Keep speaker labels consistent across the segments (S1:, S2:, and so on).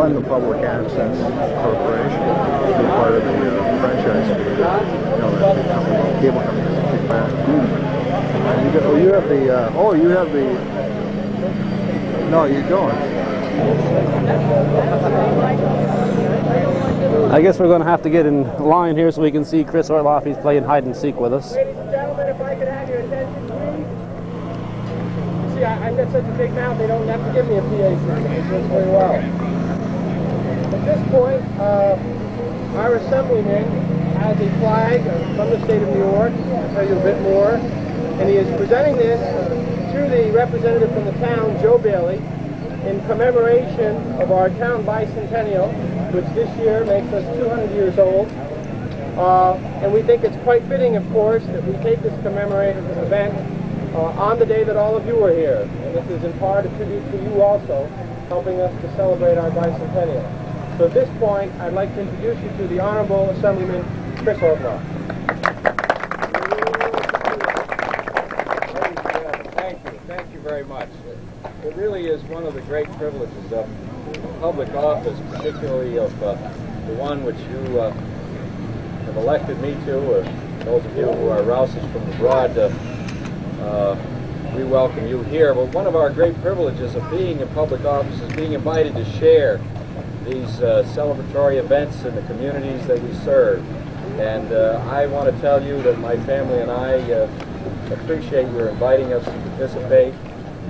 S1: fund the public access corporation to be part of the franchise fee that, that the company, cable company has to kick back. You have the, you have the, no, you don't.
S2: I guess we're going to have to get in line here so we can see Chris Orloff. He's playing hide and seek with us.
S3: Ladies and gentlemen, if I could have your attention, please. See, I've got such a big mouth, they don't have to give me a PA system. It does very well. At this point, our assemblyman has a flag from the state of New York. I'll tell you a bit more. And he is presenting this to the representative from the town, Joe Bailey, in commemoration of our town bicentennial, which this year makes us 200 years old. And we think it's quite fitting, of course, that we take this commemorative event on the day that all of you are here. And this is in part a tribute to you also, helping us to celebrate our bicentennial. So at this point, I'd like to introduce you to the Honorable Assemblyman Chris Orloff.
S4: Thank you very much. It really is one of the great privileges of public office, particularly of the one which you have elected me to. Those of you who are Rouses from abroad, we welcome you here. But one of our great privileges of being in public office is being invited to share these celebratory events in the communities that we serve. And I want to tell you that my family and I appreciate your inviting us to participate.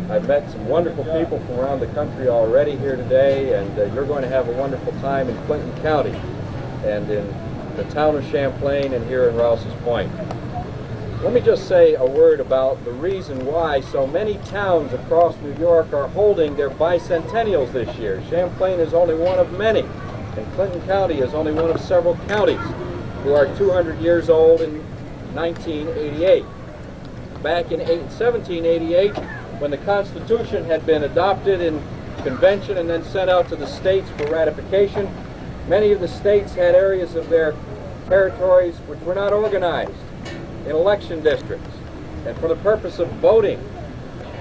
S4: I've met some wonderful people from around the country already here today, and you're going to have a wonderful time in Clinton County and in the town of Champlain and here in Rouse's Point. Let me just say a word about the reason why so many towns across New York are holding their bicentennials this year. Champlain is only one of many, and Clinton County is only one of several counties who are 200 years old in 1988. Back in 1788, when the Constitution had been adopted in convention and then sent out to the states for ratification, many of the states had areas of their territories which were not organized in election districts. And for the purpose of voting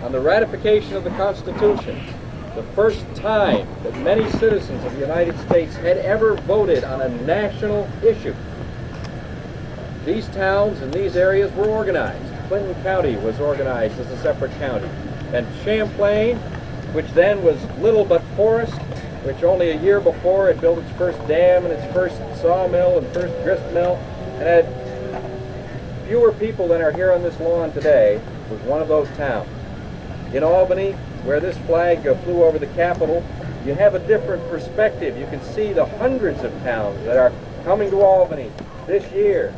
S4: on the ratification of the Constitution, the first time that many citizens of the United States had ever voted on a national issue, these towns and these areas were organized. Clinton County was organized as a separate county. And Champlain, which then was little but forest, which only a year before had built its first dam and its first sawmill and first grist mill, and had fewer people than are here on this lawn today, was one of those towns. In Albany, where this flag flew over the Capitol, you have a different perspective. You can see the hundreds of towns that are coming to Albany this year,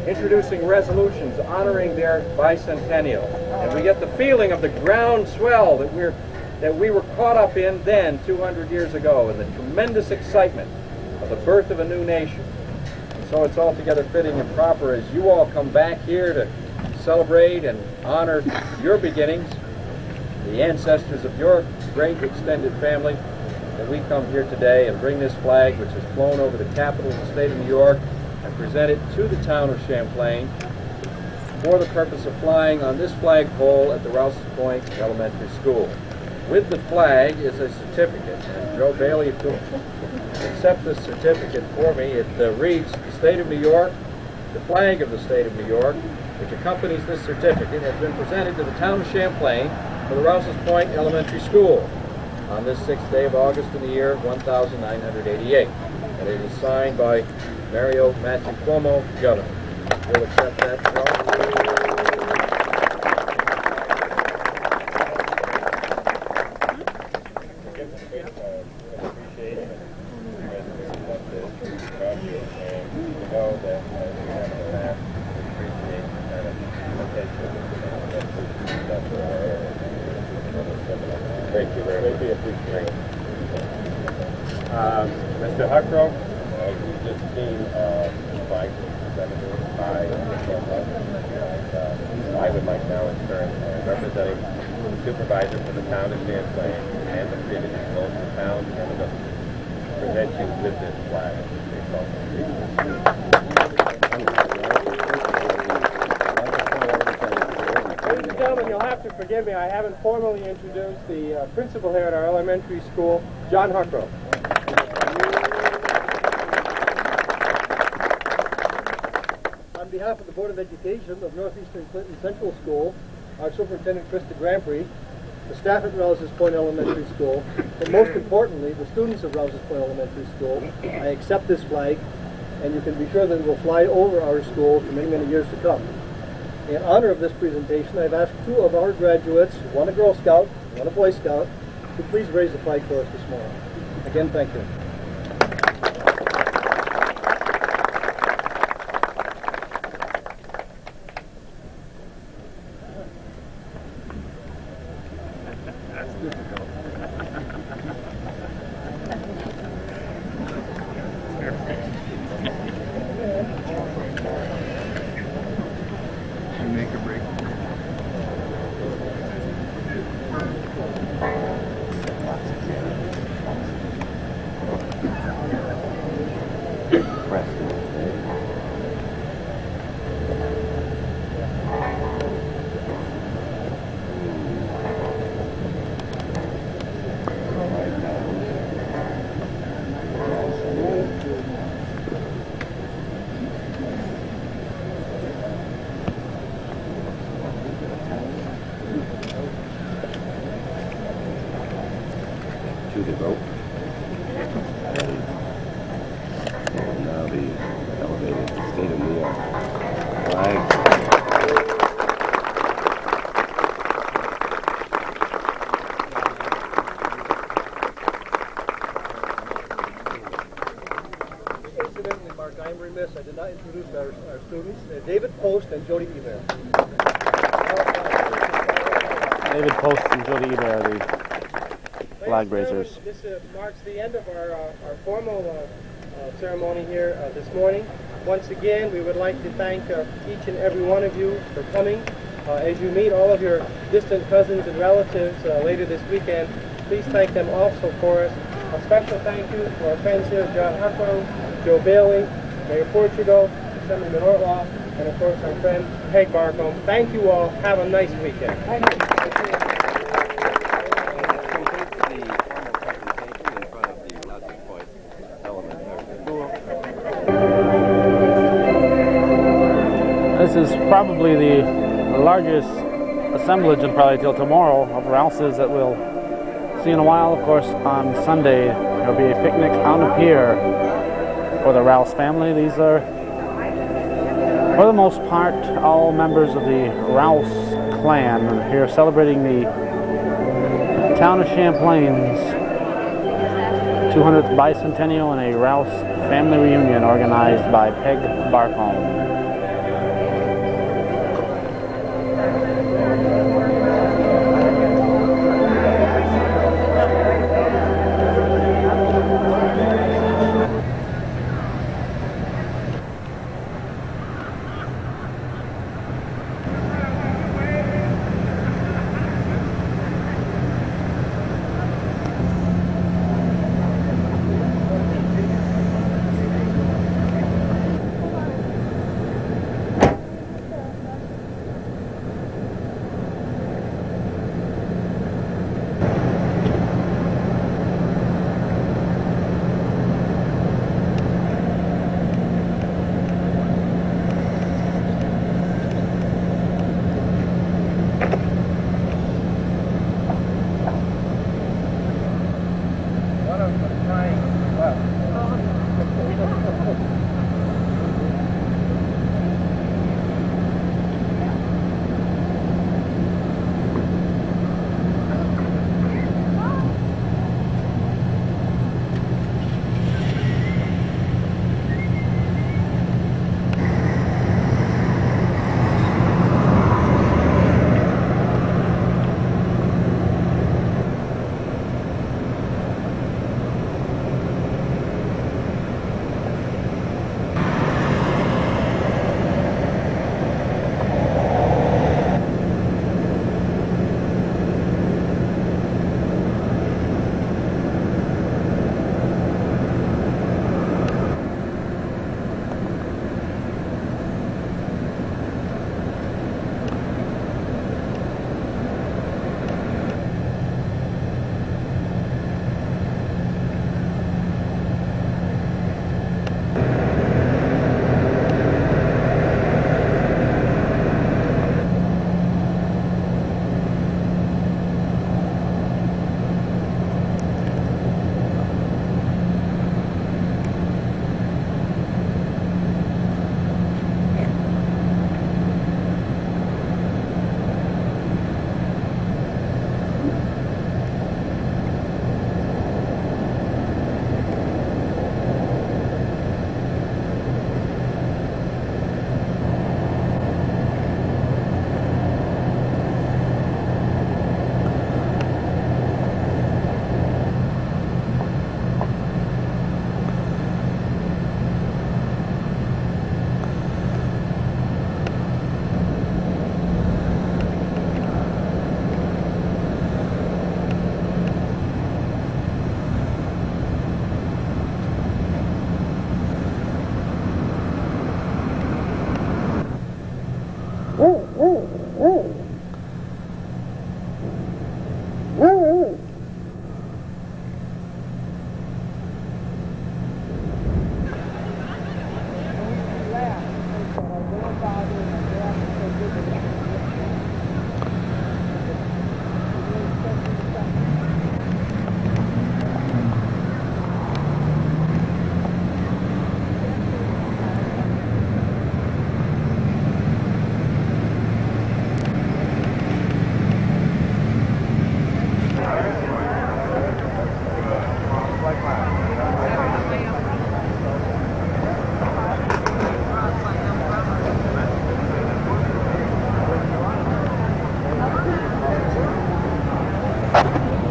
S4: introducing resolutions honoring their bicentennial. And we get the feeling of the groundswell that we were caught up in then 200 years ago, and the tremendous excitement of the birth of a new nation. And so it's altogether fitting and proper as you all come back here to celebrate and honor your beginnings, the ancestors of your great extended family, that we come here today and bring this flag, which has flown over the capital of the state of New York, and present it to the town of Champlain for the purpose of flying on this flagpole at the Rouses Point Elementary School. With the flag is a certificate, and Joe Bailey will accept this certificate for me. It reads, "The State of New York, the flag of the state of New York, which accompanies this certificate, has been presented to the town of Champlain for the Rouses Point Elementary School on this 6th day of August in the year 1988. And it is signed by Mario Cuomo, Governor." We'll accept that, Joe. Thank you very much. Appreciate it. Mr. Huckrow, we've just seen flag presented by I would like now in turn, representing the supervisor for the town of Champlain and the city, both the town and the village, present you with this flag.
S3: Ladies and gentlemen, you'll have to forgive me, I haven't formally introduced the principal here at our elementary school, John Huckrow.
S5: On behalf of the Board of Education of Northeastern Clinton Central School, our Superintendent Krista Grampry, the staff at Rouses Point Elementary School, and most importantly, the students of Rouses Point Elementary School, I accept this flag, and you can be sure that it will fly over our school for many, many years to come. In honor of this presentation, I've asked two of our graduates, one a Girl Scout, one a Boy Scout, to please raise the flag for us this morning. Again, thank you.
S1: Make or break.
S6: To the vote. And now the elevated state of New York flag.
S5: Incidentally, Mark, I'm remiss. I did not introduce our students, David Post and Jody Eber.
S2: David Post and Jody Eber are the flag raisers.
S3: This marks the end of our formal ceremony here this morning. Once again, we would like to thank each and every one of you for coming. As you meet all of your distant cousins and relatives later this weekend, please thank them also for us. A special thank you to our friends here, John Huckrow, Joe Bailey, Mayor Portugal, Assemblyman Ortloff, and of course our friend Peg Barcombe. Thank you all. Have a nice weekend.
S2: This is probably the largest assemblage, and probably till tomorrow, of Rouses that we'll see in a while. Of course, on Sunday there'll be a picnic on the pier for the Rouse family. These are, for the most part, all members of the Rouse clan here celebrating the town of Champlain's 200th bicentennial and a Rouse family reunion organized by Peg Barcombe.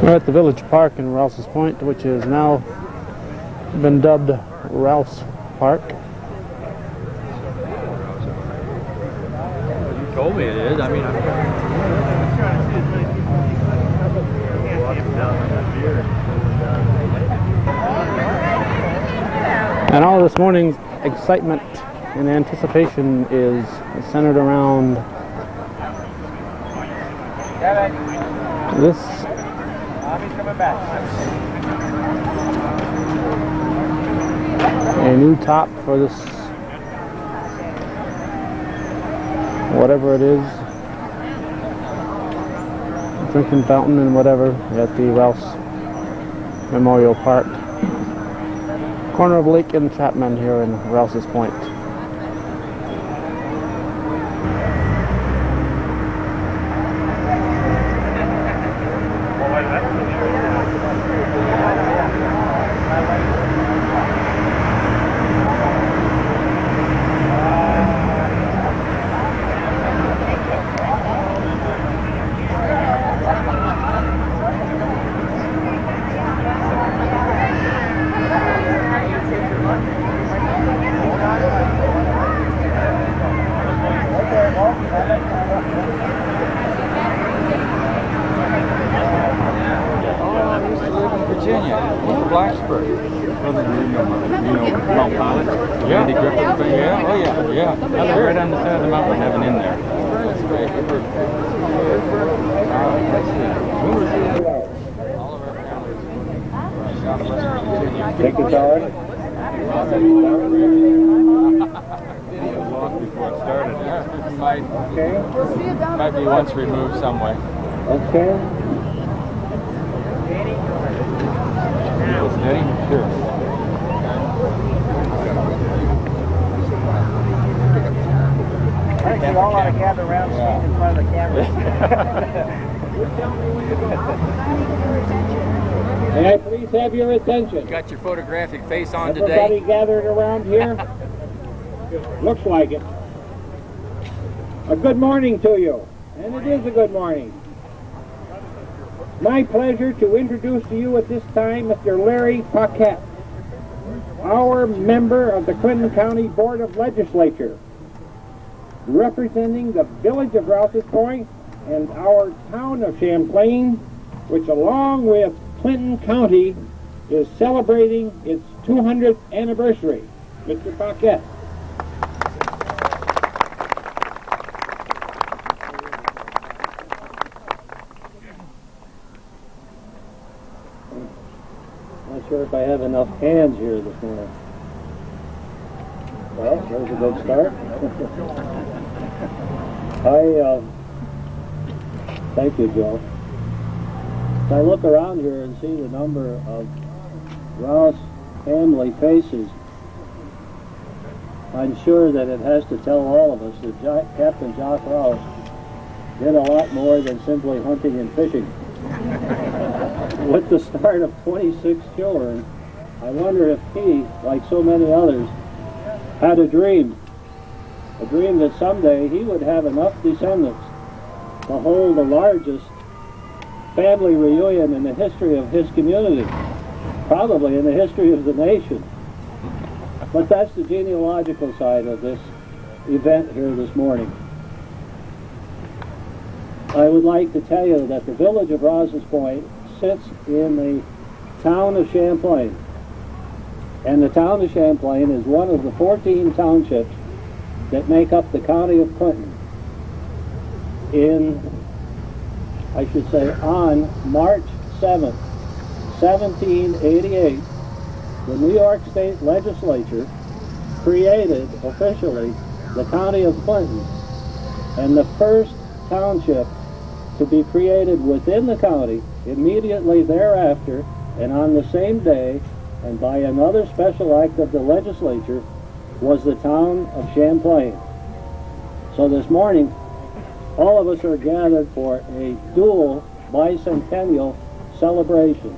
S2: We're at the Village Park in Rouse's Point, which has now been dubbed Rouse Park.
S4: You told me it is. I mean,
S2: And all this morning's excitement and anticipation is centered around this a new top for this whatever it is, drinking fountain and whatever at the Rouse Memorial Park, corner of Lake and Chapman here in Rouse's Point.
S4: Virginia, he's a Blacksburg. Mount Pilot? Yeah. Andy Griffith thing? Yeah, oh yeah, yeah. I live right on the side of the mountain, having in there. That's great. All of our families.
S3: Take the card.
S4: Video was off before it started. Might be once removed some way.
S3: Okay.
S4: Steady? Sure.
S3: I think you all want to gather around in front of the camera. May I please have your attention?
S4: You got your photographic face on
S3: Everybody
S4: today?
S3: gathered around here? Looks like it. A good morning to you. And it is a good morning. My pleasure to introduce to you at this time Mr. Larry Paquette, our member of the Clinton County Board of Legislature, representing the village of Rouses Point and our town of Champlain, which along with Clinton County is celebrating its 200th anniversary. Mr. Paquette. Not sure if I have enough hands here this morning. Well, there's a good start. Thank you, Joe. I look around here and see the number of Rouse family faces. I'm sure that it has to tell all of us that Captain Jock Rouse did a lot more than simply hunting and fishing. With the start of 26 children, I wonder if he, like so many others, had a dream that someday he would have enough descendants to hold the largest family reunion in the history of his community, probably in the history of the nation. But that's the genealogical side of this event here this morning. I would like to tell you that the village of Rouses Point sits in the town of Champlain. And the town of Champlain is one of the 14 townships that make up the county of Clinton. On March 7th, 1788, the New York State Legislature created officially the county of Clinton, and the first township to be created within the county immediately thereafter, and on the same day, and by another special act of the legislature, was the town of Champlain. So this morning, all of us are gathered for a dual bicentennial celebration.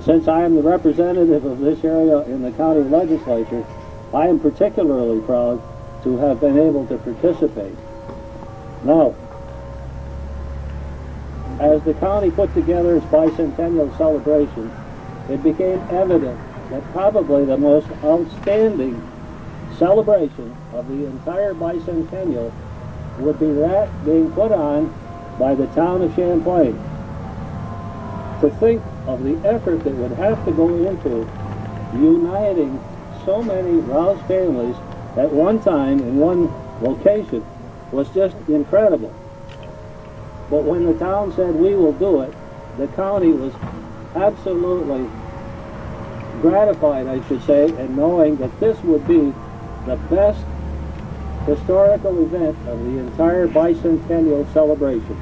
S3: Since I am the representative of this area in the county legislature, I am particularly proud to have been able to participate. Now,
S7: As the county put together its bicentennial celebration, it became evident that probably the most outstanding celebration of the entire bicentennial would be that being put on by the town of Champlain. To think of the effort that would have to go into uniting so many Rouse families at one time in one location was just incredible. But when the town said we will do it, the county was absolutely gratified, I should say, in knowing that this would be the best historical event of the entire bicentennial celebration.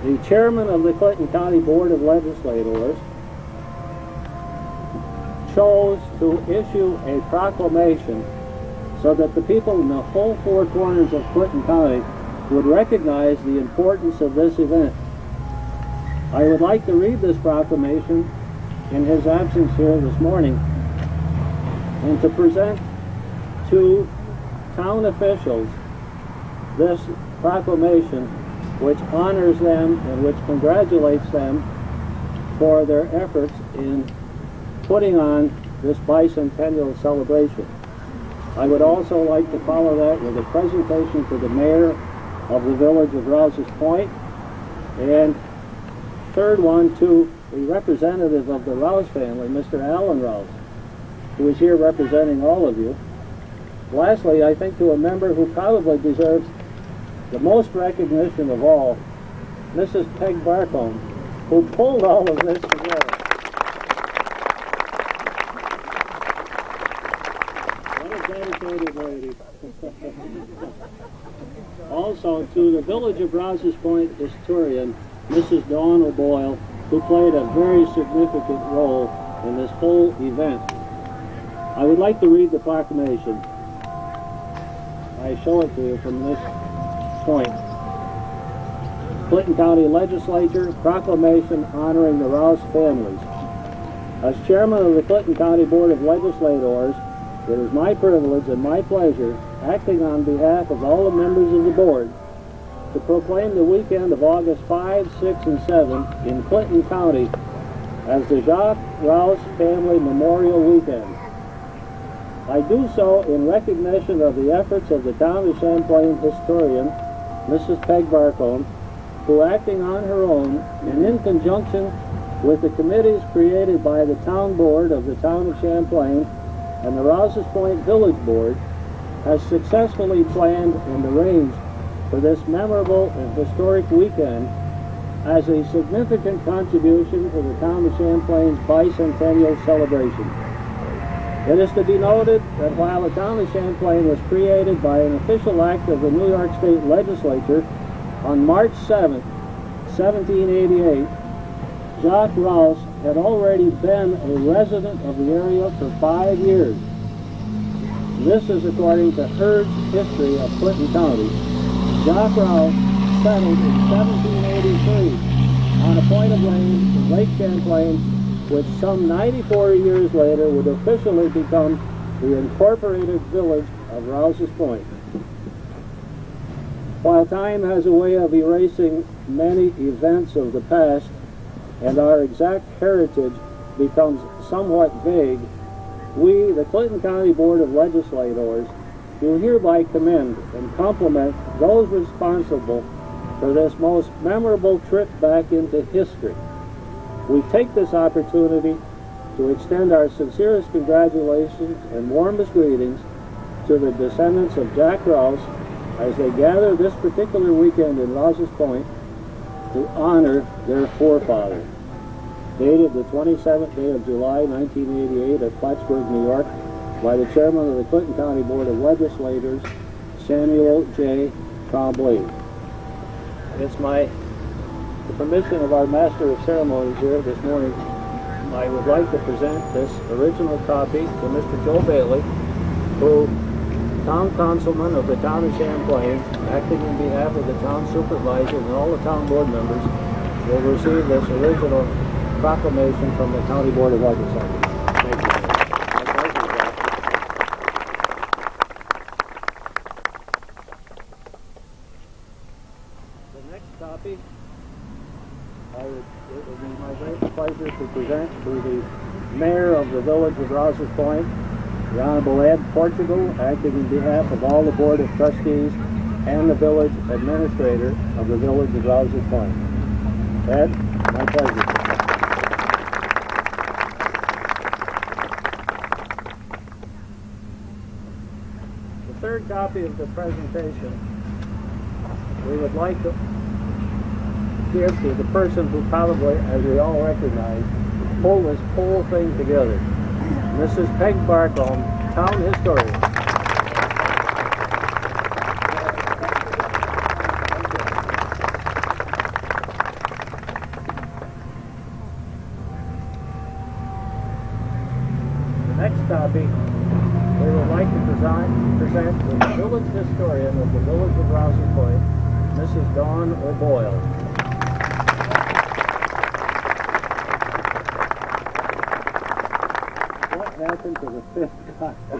S7: The chairman of the Clinton County Board of Legislators chose to issue a proclamation so that the people in the whole four corners of Clinton County would recognize the importance of this event. I would like to read this proclamation in his absence here this morning and to present to town officials this proclamation which honors them and which congratulates them for their efforts in putting on this bicentennial celebration. I would also like to follow that with a presentation to the mayor of the village of Rouses Point, and third one to the representative of the Rouse family, Mr. Alan Rouse, who is here representing all of you. Lastly, I think to a member who probably deserves the most recognition of all, Mrs. Peg Barcombe, who pulled all of this together. What a dedicated lady. Also to the Village of Rouses Point historian, Mrs. Dawn O'Boyle, who played a very significant role in this whole event. I would like to read the proclamation. I show it to you from this point. Clinton County Legislature proclamation honoring the Rouse families. As chairman of the Clinton County Board of Legislators, it is my privilege and my pleasure, acting on behalf of all the members of the board, to proclaim the weekend of August 5, 6, and 7 in Clinton County as the Jacques Rouse Family Memorial Weekend. I do so in recognition of the efforts of the town of Champlain historian, Mrs. Peg Barcombe, who, acting on her own and in conjunction with the committees created by the town board of the town of Champlain and the Rouses Point Village Board, has successfully planned and arranged for this memorable and historic weekend as a significant contribution to the town of Champlain's bicentennial celebration. It is to be noted that while the town of Champlain was created by an official act of the New York State Legislature on March 7, 1788, Jacques Rouse had already been a resident of the area for 5 years. This is according to Heard's History of Clinton County. Jacques Rouse settled in 1783 on a point of land in Lake Champlain, which some 94 years later would officially become the incorporated village of Rouses Point. While time has a way of erasing many events of the past and our exact heritage becomes somewhat vague, we, the Clinton County Board of Legislators, do hereby commend and compliment those responsible for this most memorable trip back into history. We take this opportunity to extend our sincerest congratulations and warmest greetings to the descendants of Jack Rouse as they gather this particular weekend in Rouses Point to honor their forefathers. Dated the 27th day of July, 1988 at Plattsburgh, New York, by the chairman of the Clinton County Board of Legislators, Samuel J. Tremblay. It's the permission of our Master of Ceremonies here this morning, I would like to present this original copy to Mr. Joe Bailey, who, town councilman of the town of Champlain, acting on behalf of the town supervisor and all the town board members, will receive this original proclamation from the County Board of Legislators. Thank you. The next copy pleasure to present to the Mayor of the Village of Rouses Point, the Honorable Ed Portugal, acting in behalf of all the Board of Trustees and the Village Administrator of the Village of Rouses Point. Ed, my pleasure. The third copy of the presentation we would like to give to the person who probably, as we all recognize, pulled this whole thing together. Mrs. Peg Barcombe, Town Historian. The next copy we would like to present to the village historian of the Village of Rouses Point, Mrs. Dawn O'Boyle. What happened to the fifth copy?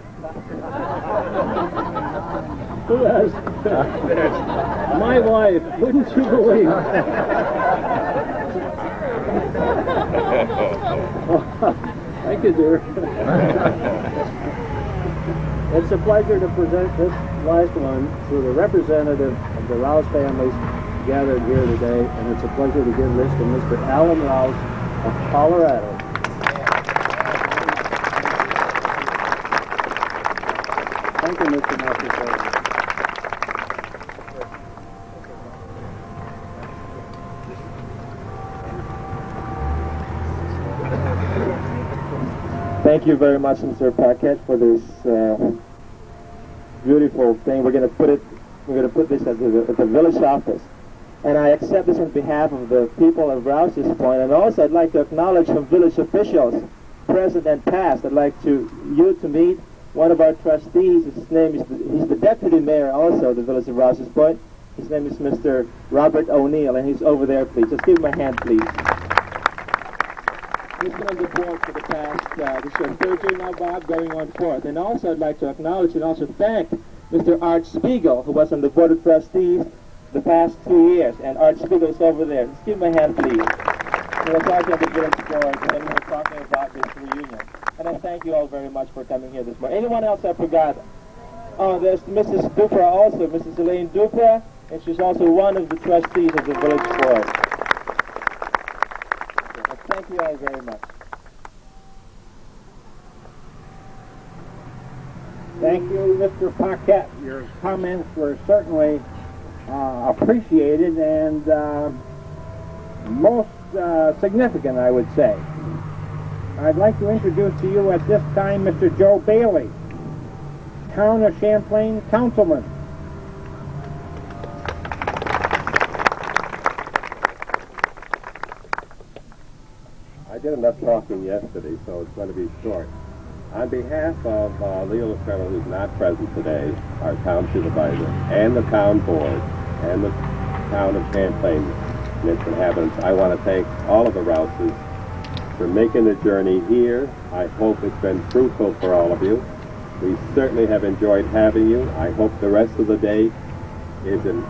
S7: Who has? My wife, wouldn't you believe? Thank you, dear. It's a pleasure to present this last one to the representative of the Rouse families gathered here today, and it's a pleasure to give this to Mr. Alan Rouse of Colorado. Thank you, Mr. Secretary.
S8: Thank you very much, Mr. Paquette, for this beautiful thing. We're going to put this at the village office, and I accept this on behalf of the people of Rouses Point. And also, I'd like to acknowledge some village officials, present and past. I'd like you to meet one of our trustees. His name is he's the deputy mayor also of the village of Rouses Point. His name is Mr. Robert O'Neill, and he's over there. Please, just give him a hand, please. He's been on the board for the past, this is our third year now, Bob, going on fourth. And also I'd like to acknowledge and also thank Mr. Art Spiegel, who was on the Board of Trustees the past 2 years. And Art Spiegel's over there. Just give him a hand, please. He was also on the Village Board, and we were talking about this reunion. And I thank you all very much for coming here this morning. Anyone else I forgot? Oh, there's Mrs. Dupra also, Mrs. Elaine Dupra, and she's also one of the trustees of the Village Board. Thank you all very much.
S7: Thank you, Mr. Paquette. Your comments were certainly appreciated and most significant, I would say. I'd like to introduce to you at this time Mr. Joe Bailey, Town of Champlain Councilman.
S6: I did enough talking yesterday, so it's going to be short. On behalf of Leo Lefebvre, who's not present today, our town supervisor, and the town board, and the town of Champlain and its inhabitants, I want to thank all of the Rouses for making the journey here. I hope it's been fruitful for all of you. We certainly have enjoyed having you. I hope the rest of the day is as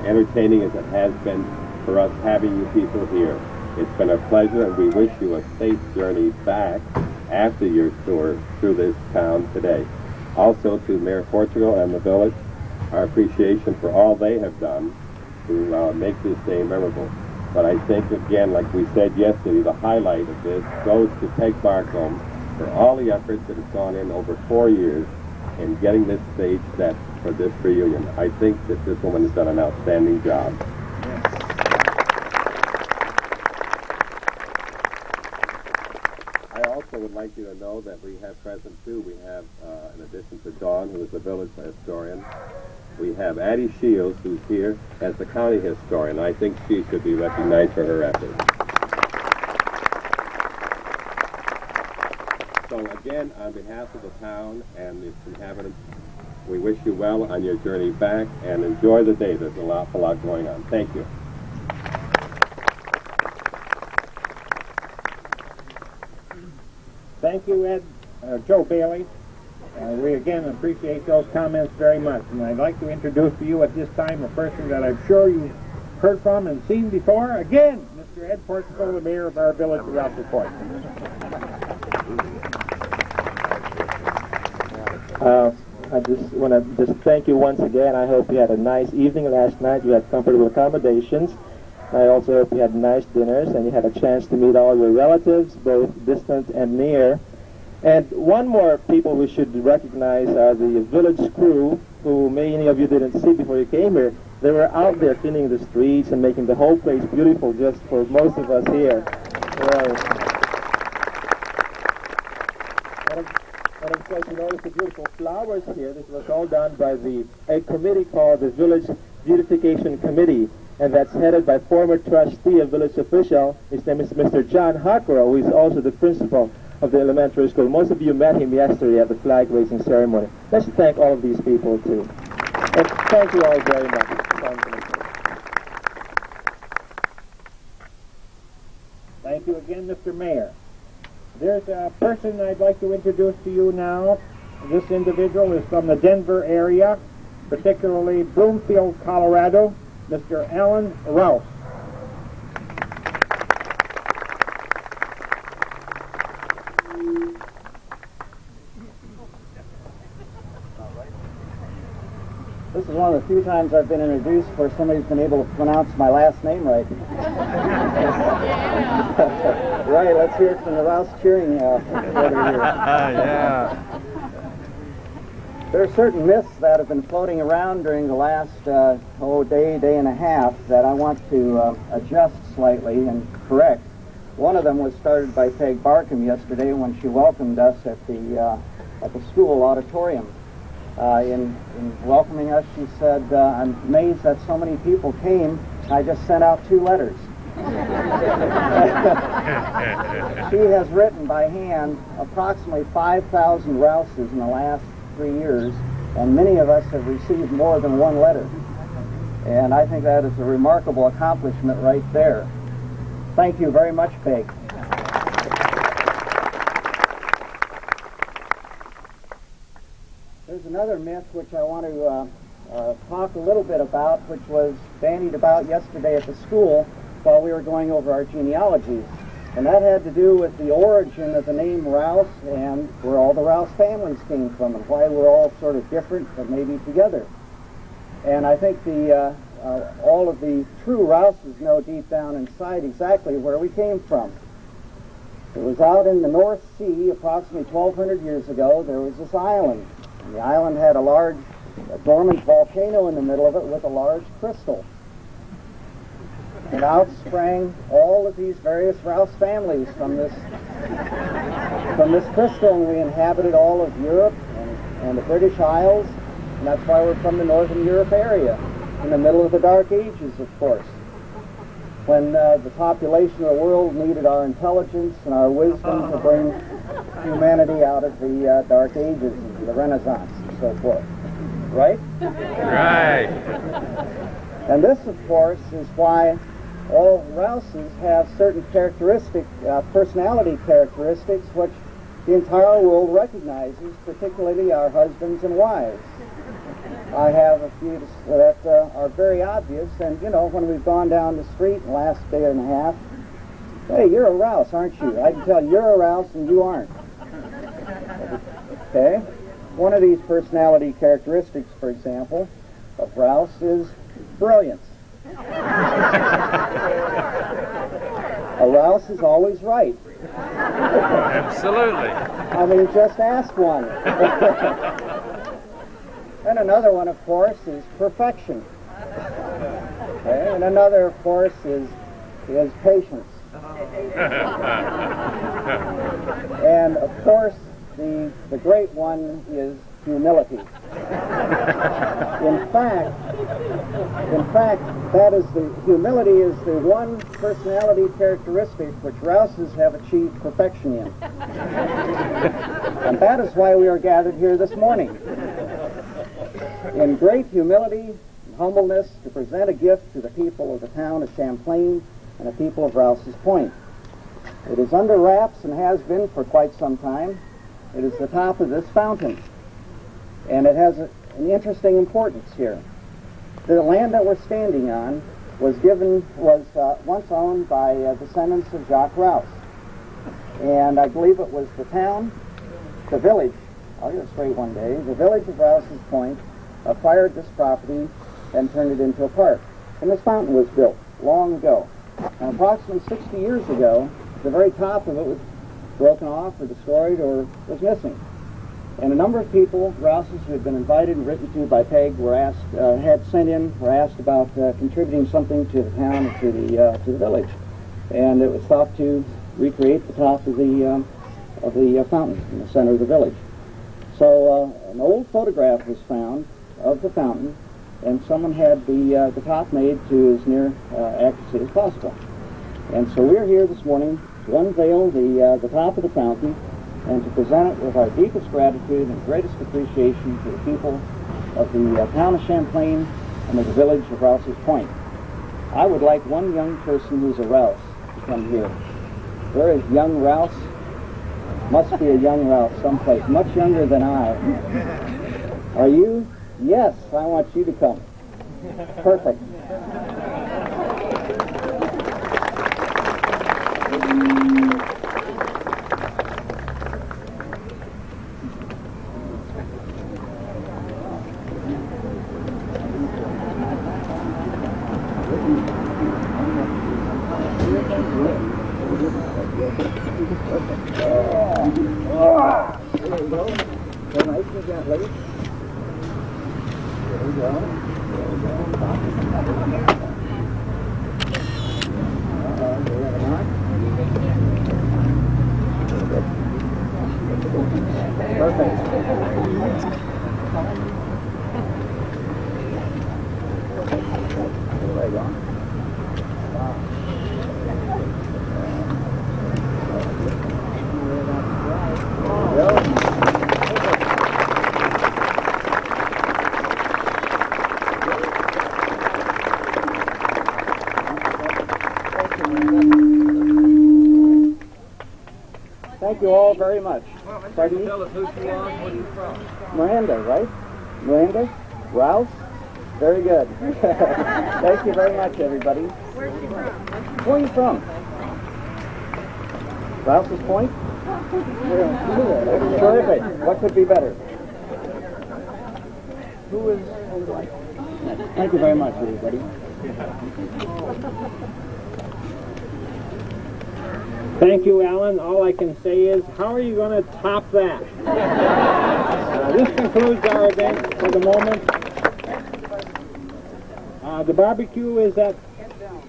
S6: entertaining as it has been for us having you people here. It's been a pleasure, and we wish you a safe journey back after your tour through this town today. Also to Mayor Portugal and the village, our appreciation for all they have done to make this day memorable. But I think, again, like we said yesterday, the highlight of this goes to Peg Barcombe for all the efforts that have gone in over 4 years in getting this stage set for this reunion. I think that this woman has done an outstanding job. I also would like you to know that we have present too, we have, in addition to Dawn, who is the village historian, we have Addie Shields, who's here as the county historian. I think she should be recognized for her efforts. So again, on behalf of the town and its inhabitants, we wish you well on your journey back and enjoy the day. There's an awful lot going on. Thank you.
S7: Thank you, Ed. Joe Bailey. We again appreciate those comments very much. And I'd like to introduce to you at this time a person that I'm sure you
S9: heard from and seen before. Again, Mr. Ed Portico, the mayor of our village of Rouses Point.
S8: I just want to just thank you once again. I hope you had a nice evening last night. You had comfortable accommodations. I also hope you had nice dinners and you had a chance to meet all your relatives, both distant and near. And one more people we should recognize are the village crew, who many of you didn't see before you came here. They were out there cleaning the streets and making the whole place beautiful just for most of us here. And of course, you notice the beautiful flowers here. This was all done by a committee called the Village Beautification Committee, and that's headed by former trustee of village official. His name is Mr. John Huckrow, who is also the principal of the elementary school. Most of you met him yesterday at the flag raising ceremony. Let's thank all of these people too. And thank you all very much.
S9: Thank you again, Mr. Mayor. There's a person I'd like to introduce to you now. This individual is from the Denver area, particularly Bloomfield, Colorado, Mr. Alan Rouse.
S10: This is one of the few times I've been introduced where somebody's been able to pronounce my last name right. Right, let's hear it from the Rouse cheering over here.
S2: Yeah.
S10: There are certain myths that have been floating around during the last day and a half that I want to adjust slightly and correct. One of them was started by Peg Barkham yesterday when she welcomed us at the school auditorium. In welcoming us, she said, "I'm amazed that so many people came. I just sent out 2 letters." She has written by hand approximately 5,000 Rouses in the last 3 years, and many of us have received more than 1 letter. And I think that is a remarkable accomplishment right there. Thank you very much, Peg. There's another myth which I want to talk a little bit about, which was bandied about yesterday at the school while we were going over our genealogies. And that had to do with the origin of the name Rouse and where all the Rouse families came from and why we're all sort of different but maybe together. And I think all of the true Rouses know deep down inside exactly where we came from. It was out in the North Sea approximately 1,200 years ago. There was this island. And the island had a large dormant volcano in the middle of it with a large crystal. And out sprang all of these various Rouse families from this crystal, and we inhabited all of Europe and the British Isles, and that's why we're from the Northern Europe area, in the middle of the Dark Ages, of course, when the population of the world needed our intelligence and our wisdom to bring humanity out of the Dark Ages and the Renaissance and so forth. Right?
S4: Right.
S10: And this, of course, is why all Rouses have certain personality characteristics which the entire world recognizes, particularly our husbands and wives. I have a few that are very obvious, and when we've gone down the street in the last day and a half, hey, you're a Rouse, aren't you? I can tell you're a Rouse and you aren't. Okay? One of these personality characteristics, for example, of Rouse is brilliance. A Rouse is always right.
S4: Absolutely.
S10: I mean, just ask one. And another one, of course, is perfection. Okay? And another, of course, is patience. And, of course, the great one is humility. In fact, humility is the one personality characteristic which Rouses have achieved perfection in. And that is why we are gathered here this morning. In great humility and humbleness to present a gift to the people of the town of Champlain and the people of Rouses Point. It is under wraps and has been for quite some time. It is the top of this fountain. And it has an interesting importance here. The land that we're standing on was once owned by descendants of Jacques Rouse. And I believe it was the town, the village, I'll get it straight one day, the village of Rouse's Point acquired this property and turned it into a park. And this fountain was built long ago. And approximately 60 years ago, the very top of it was broken off or destroyed or was missing. And a number of people, Rouses, who had been invited and written to by Peg, were asked, were asked about contributing something to the town and to the village. And it was thought to recreate the top of the fountain in the center of the village. So an old photograph was found of the fountain, and someone had the top made to as near accuracy as possible. And so we're here this morning to unveil the top of the fountain and to present it with our deepest gratitude and greatest appreciation to the people of the town of Champlain and of the village of Rouse's Point. I would like one young person who's a Rouse to come here. Where is young Rouse? Must be a young Rouse someplace, much younger than I. Are you? Yes, I want you to come. Perfect. Thank you all very much. Pardon me?
S4: Tell us who you are and where you're from.
S10: Miranda, right? Miranda? Rouse? Very good. Thank you very much, everybody.
S11: Where's she from?
S10: Where are you from? Rouse's Point? Terrific. What could be better? Who is... Thank you very much, everybody.
S9: Thank you, Alan. All I can say is, how are you going to top that? This concludes our event for the moment. The barbecue is at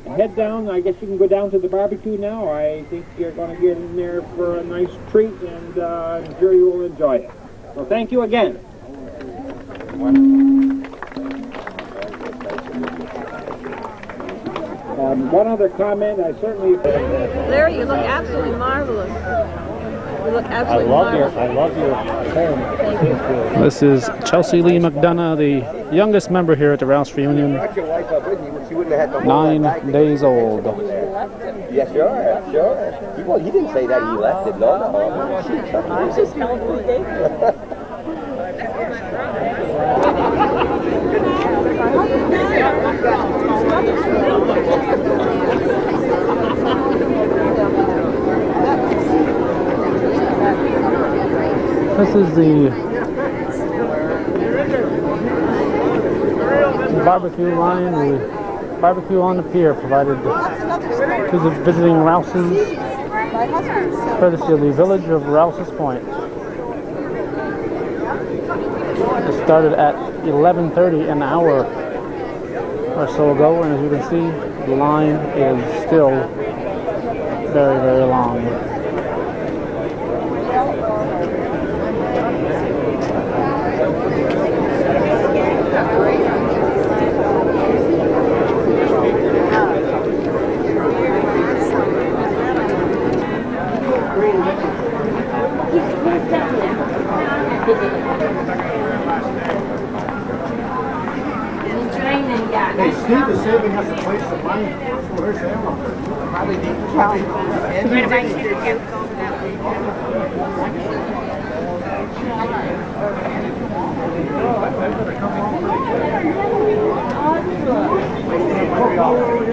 S9: head down. I guess you can go down to the barbecue now. I think you're going to get in there for a nice treat, and I'm sure you will enjoy it. So thank you again. One other comment, I certainly...
S11: Larry, you look absolutely marvelous. You look absolutely marvelous.
S9: I love your home.
S11: Thank you.
S2: This is Chelsea Lee McDonough, the youngest member here at the Rouse reunion. 9 days old.
S6: Yes, sure. Well, he didn't say that he left it. No.
S11: I was just telling you they
S2: This is the barbecue line, the barbecue on the pier provided to the visiting Rouses, courtesy of the village of Rouse's Point. It started at 11:30 an hour or so ago, and as you can see, the line is still very, very long.
S5: Hey, Steve is saving us a place of money. Where's Emma? Probably need to count.
S1: Oh,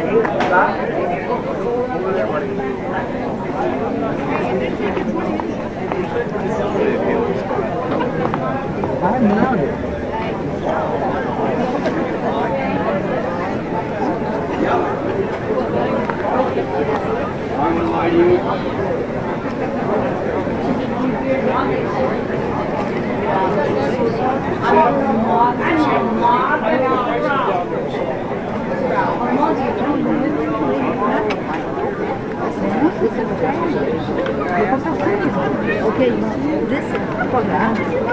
S11: Okay, listen.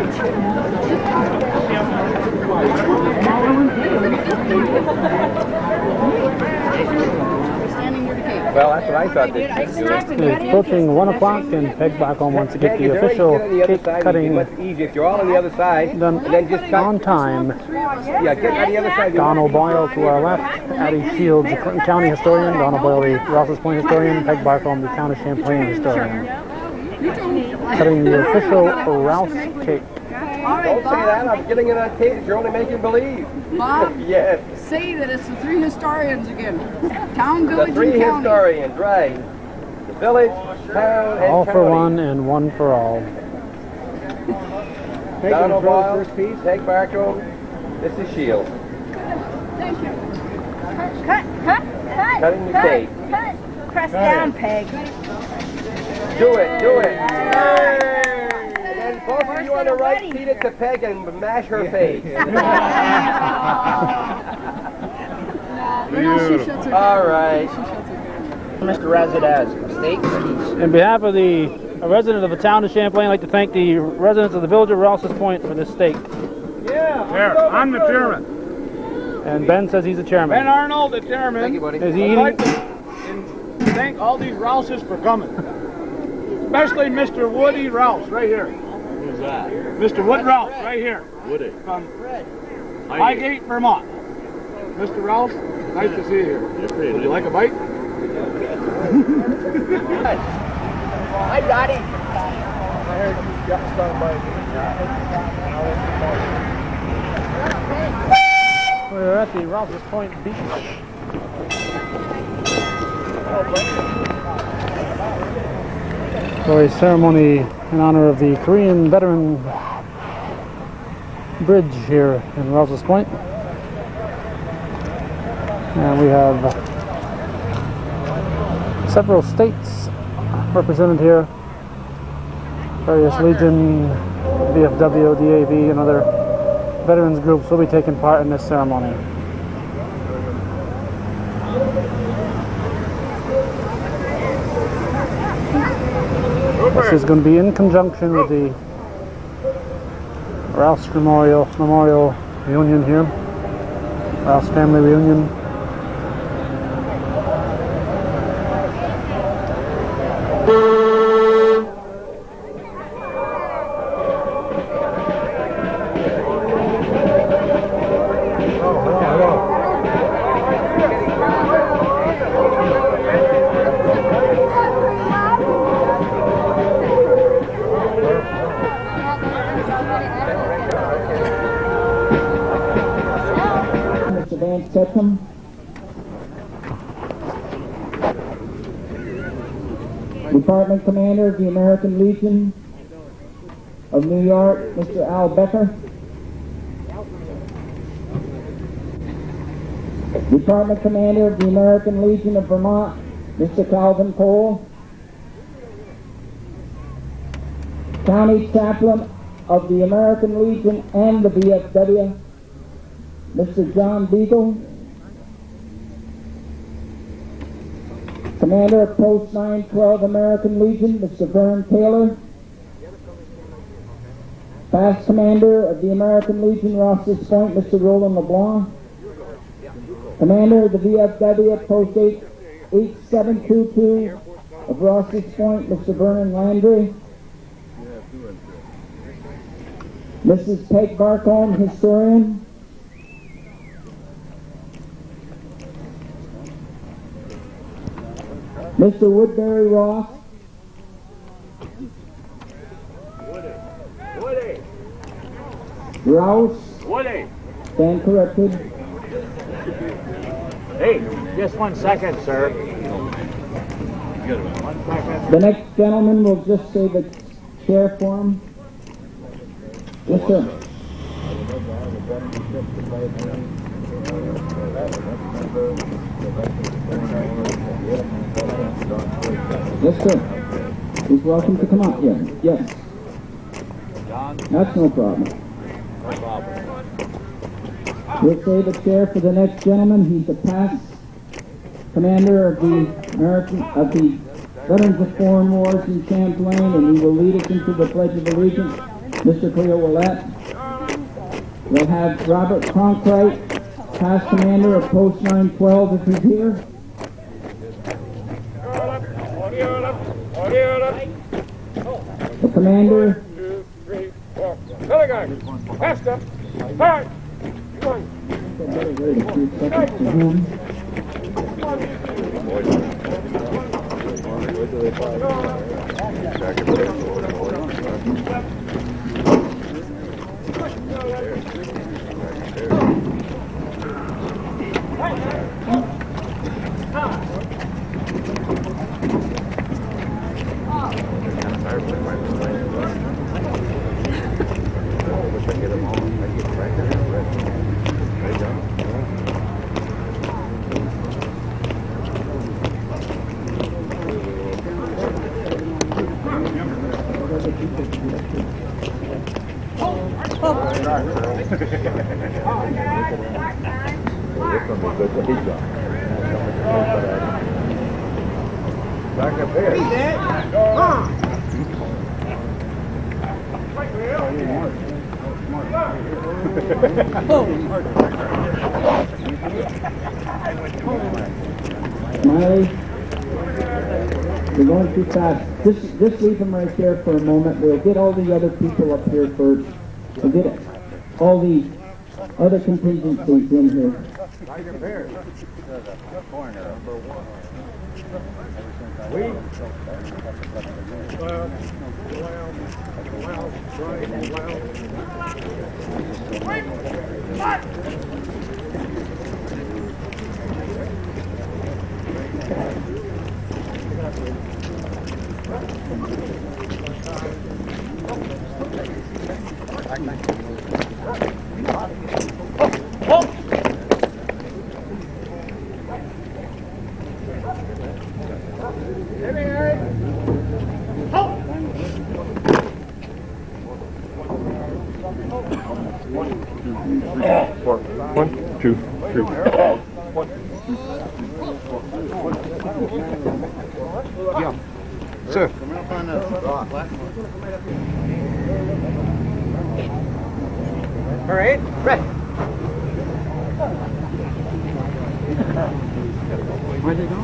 S4: Well, that's what I thought they should do.
S2: It's approaching 1 o'clock, and Peg Barcombe wants to get the official cake cutting
S4: Much easier if you're all on the other side.
S2: done
S4: And then just cut.
S2: on time.
S4: Yeah, get on the other side.
S2: Don O'Boyle to our left, Addie Shields, the Clinton County historian, Don O'Boyle, the Rouses Point historian, Peg Barcombe, the Town of Champlain historian. Cutting the official Rouse cake.
S4: Don't say that. I'm getting it on tape. You're only making believe.
S12: Bob,
S4: Yes.
S12: say that it's the three historians again. Town,
S4: The
S12: village,
S4: three
S12: and county.
S4: historians, right. The village, town, and
S2: All
S4: county.
S2: for one and one for all.
S4: Don O'Boyle, Peg Barcombe, Mrs. Shields.
S11: Cut.
S4: Cutting the cake.
S11: Press down, Peg.
S4: Do it. And then both of you on the right, feed it to Peg and mash her face. All right.
S10: Mr. Razadaz, steak.
S2: In behalf of the resident of the Town of Champlain, I'd like to thank the residents of the village of Rouses Point for this steak.
S3: Here, I'm the chairman.
S2: And Ben says he's the chairman.
S3: Ben Arnold, the chairman.
S4: Thank you, buddy.
S2: Is he
S3: I'd
S2: eating?
S3: like to thank all these Rouses for coming. Especially Mr. Woody Rouse, right here.
S13: Who's that?
S3: Mr. Wood Rouse, right here.
S13: Woody.
S3: From Highgate, Vermont. Mr. Rouse, nice to see you here. Would you like a bite?
S4: Hi, Dottie.
S1: I heard you got stung by
S2: We're at the Rouses Point Beach. For a ceremony in honor of the Korean veteran bridge here in Rouses Point. And we have several states represented here. Various Legion, VFW, DAV, and other veterans groups will be taking part in this ceremony. This is going to be in conjunction with the Rouse Memorial Reunion here. Rouse Family Reunion.
S10: Department Commander of the American Legion of New York, Mr. Al Becker. Department Commander of the American Legion of Vermont, Mr. Calvin Cole. County Chaplain of the American Legion and the VFW, Mr. John Beagle. Commander of Post 912 American Legion, Mr. Vern Taylor. Past Commander of the American Legion, Rouses Point, Mr. Roland LeBlanc. Commander of the VFW, Post 8722 of Rouses Point, Mr. Vernon Landry. Mrs. Peg Barcombe, historian. Mr. Woodbury Ross.
S13: Woody.
S10: Rouse.
S13: Woody.
S10: Stand corrected.
S13: Hey, just 1 second, sir. 1 second.
S10: The next gentleman will just say the chair for him. Yes, sir. Yes, sir. He's welcome to come out here. Yes. That's no problem. We'll say the chair for the next gentleman. He's a past commander of the
S14: Veterans of Foreign Wars in Champlain, and he will lead us into the Pledge of Allegiance, Mr. Cleo Willette. We'll have Robert Cronkite, past commander of Post 912, if he's here. The commander.
S3: 1, 2, 3, 4. Color guard. Fast up. Start. 1.
S1: Back up here.
S14: Smiley, you're going too fast. Just leave him right there for a moment. We'll get all the other people up here first. We'll get all the other contingencies in here.
S1: Back up here. One, two, three. Yeah. Sir.
S3: All right. Ready.
S14: Where'd they go?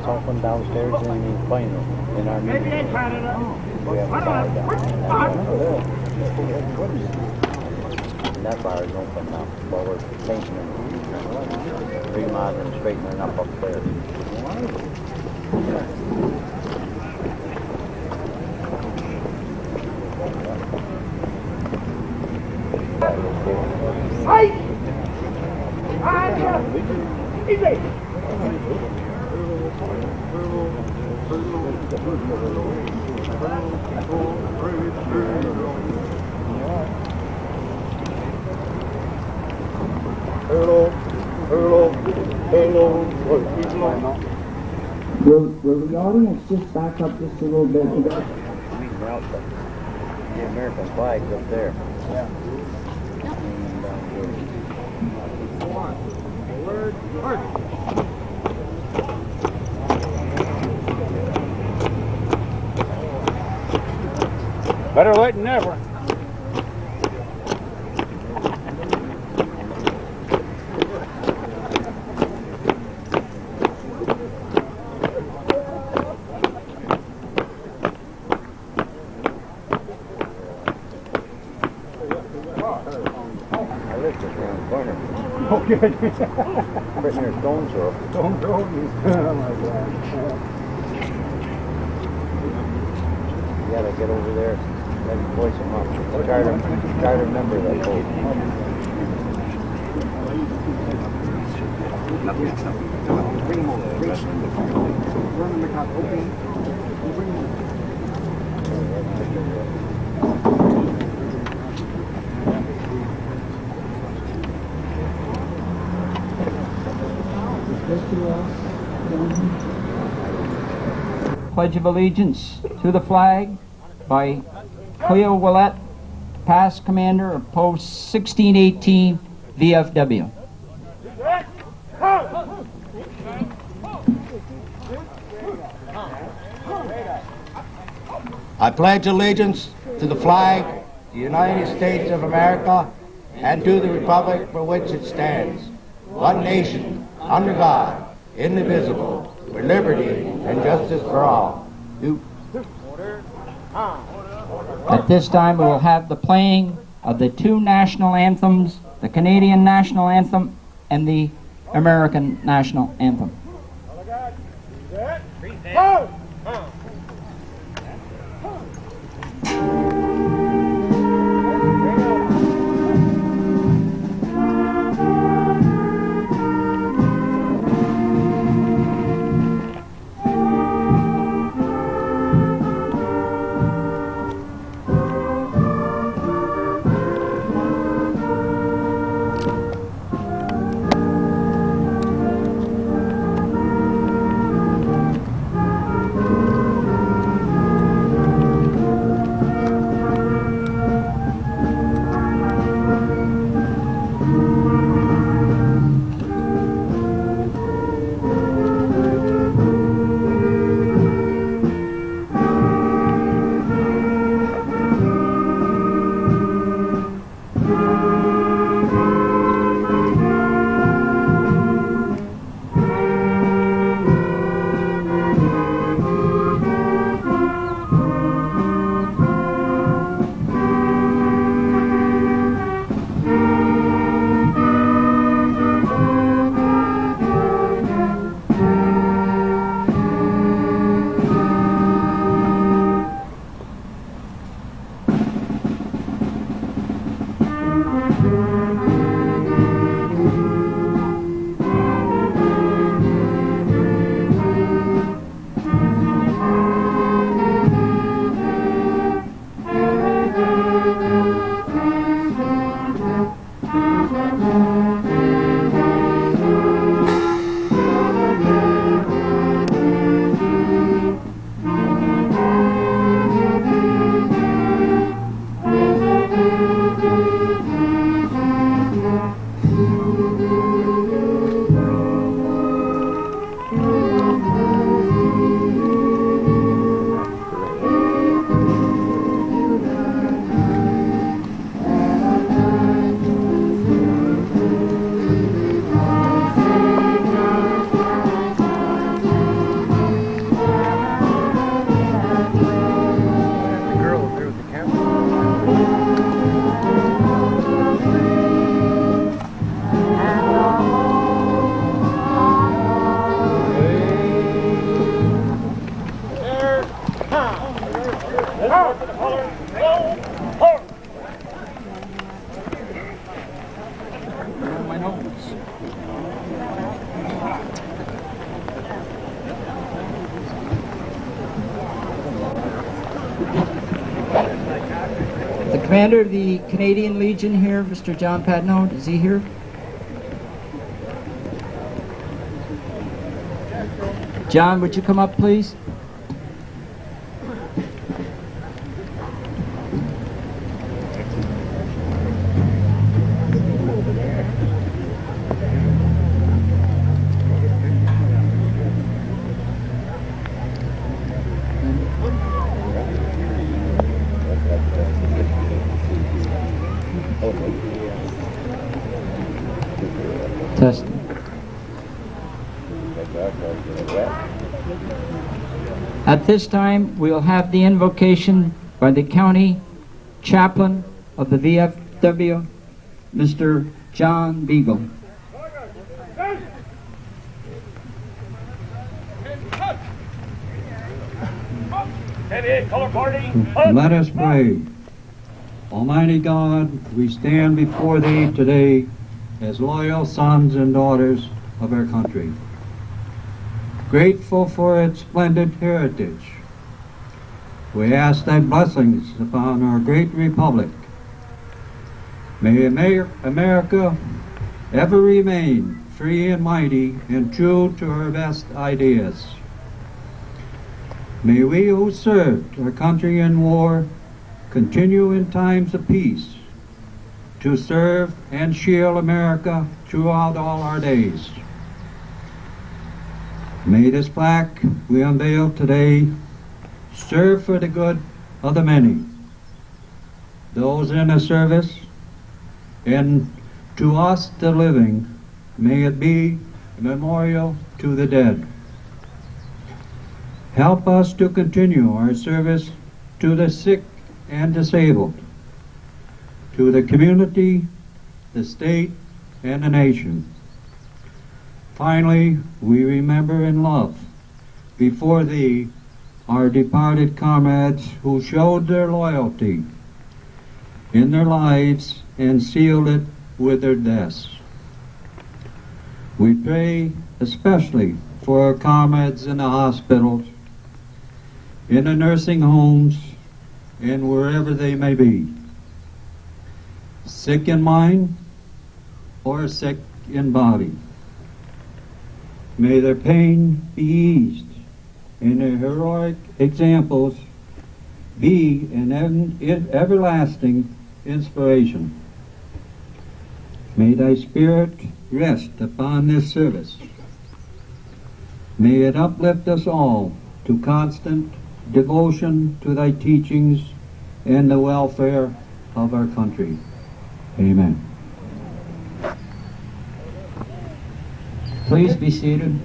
S13: Someone downstairs in the final in our meeting. We have a bar down and that bar is open now. Well, we're painting and remodeling and straightening up upstairs.
S14: Will the audience just back up just a little bit?
S13: the American flags up there.
S3: Yeah.
S13: And down here.
S3: Word,
S2: Better late than never.
S13: I live just around the corner.
S1: Oh, good.
S13: Right near Stone Throw.
S1: Don't go. Oh, my God.
S13: You gotta get over there, maybe voice them up. Try to remember that vote.
S3: Bring him over. Bring him the cup. Open. Bring him over.
S14: Pledge of Allegiance to the flag by Cleo Willett, past commander of Post 1618 VFW.
S15: I pledge allegiance to the flag of the United States of America and to the republic for which it stands, one nation, under God, indivisible, with liberty and justice for all.
S14: At this time, we will have the playing of the two national anthems, the Canadian national anthem and the American national anthem. The commander of the Canadian Legion here, Mr. John Patnaud, is he here? John, would you come up, please? Testing. At this time, we'll have the invocation by the county chaplain of the VFW, Mr. John Beagle.
S16: Let us pray. Almighty God, we stand before Thee today as loyal sons and daughters of our country, grateful for its splendid heritage. We ask Thy blessings upon our great republic. May America ever remain free and mighty and true to her best ideas. May we who served our country in war continue in times of peace to serve and shield America throughout all our days. May this plaque we unveil today serve for the good of the many, those in the service, and to us the living, may it be a memorial to the dead. Help us to continue our service to the sick and disabled, to the community, the state, and the nation. Finally, we remember and love before Thee our departed comrades who showed their loyalty in their lives and sealed it with their deaths. We pray especially for our comrades in the hospitals, in the nursing homes, and wherever they may be, sick in mind or sick in body. May their pain be eased, and their heroic examples be an everlasting inspiration. May Thy Spirit rest upon this service. May it uplift us all to constant devotion to Thy teachings and the welfare of our country. Amen.
S14: Please be seated.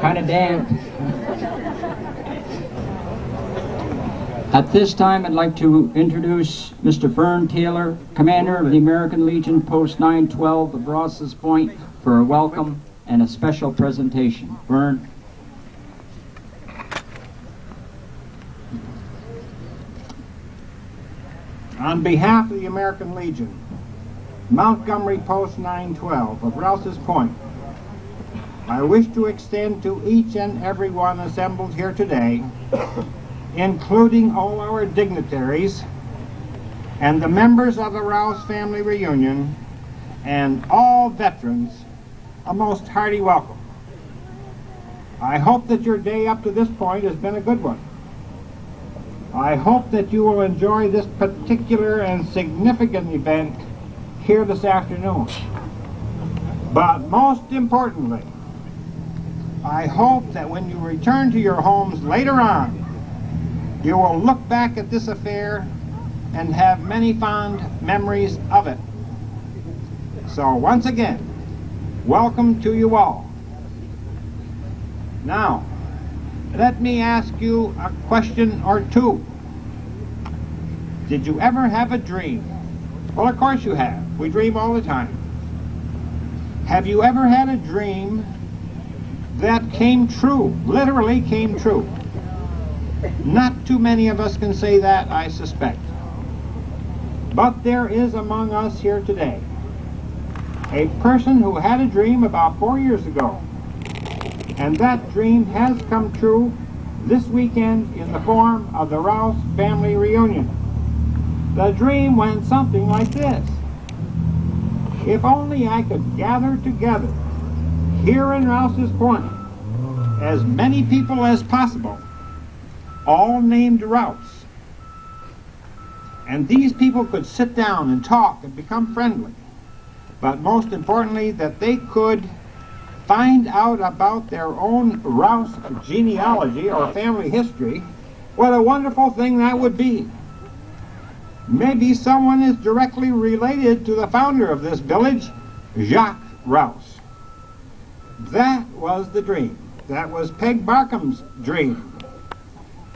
S14: Kind of damp. At this time, I'd like to introduce Mr. Vern Taylor, Commander of the American Legion Post 912 of Rouses Point, for a welcome and a special presentation. Vern.
S9: On behalf of the American Legion, Montgomery Post 912 of Rouses Point, I wish to extend to each and every one assembled here today, including all our dignitaries and the members of the Rouse family reunion and all veterans, a most hearty welcome. I hope that your day up to this point has been a good one. I hope that you will enjoy this particular and significant event here this afternoon. But most importantly, I hope that when you return to your homes later on, you will look back at this affair and have many fond memories of it. So once again, welcome to you all. Now, let me ask you a question or two. Did you ever have a dream? Well, of course you have. We dream all the time. Have you ever had a dream that came true, literally came true? Not too many of us can say that, I suspect. But there is among us here today a person who had a dream about 4 years ago. And that dream has come true this weekend in the form of the Rouse family reunion. The dream went something like this. If only I could gather together here in Rouses Point as many people as possible, all named Rouse, and these people could sit down and talk and become friendly, but most importantly that they could find out about their own Rouse genealogy or family history What a wonderful thing that would be. Maybe someone is directly related to the founder of this village, Jacques Rouse. That was the dream. That was Peg Barkham's dream.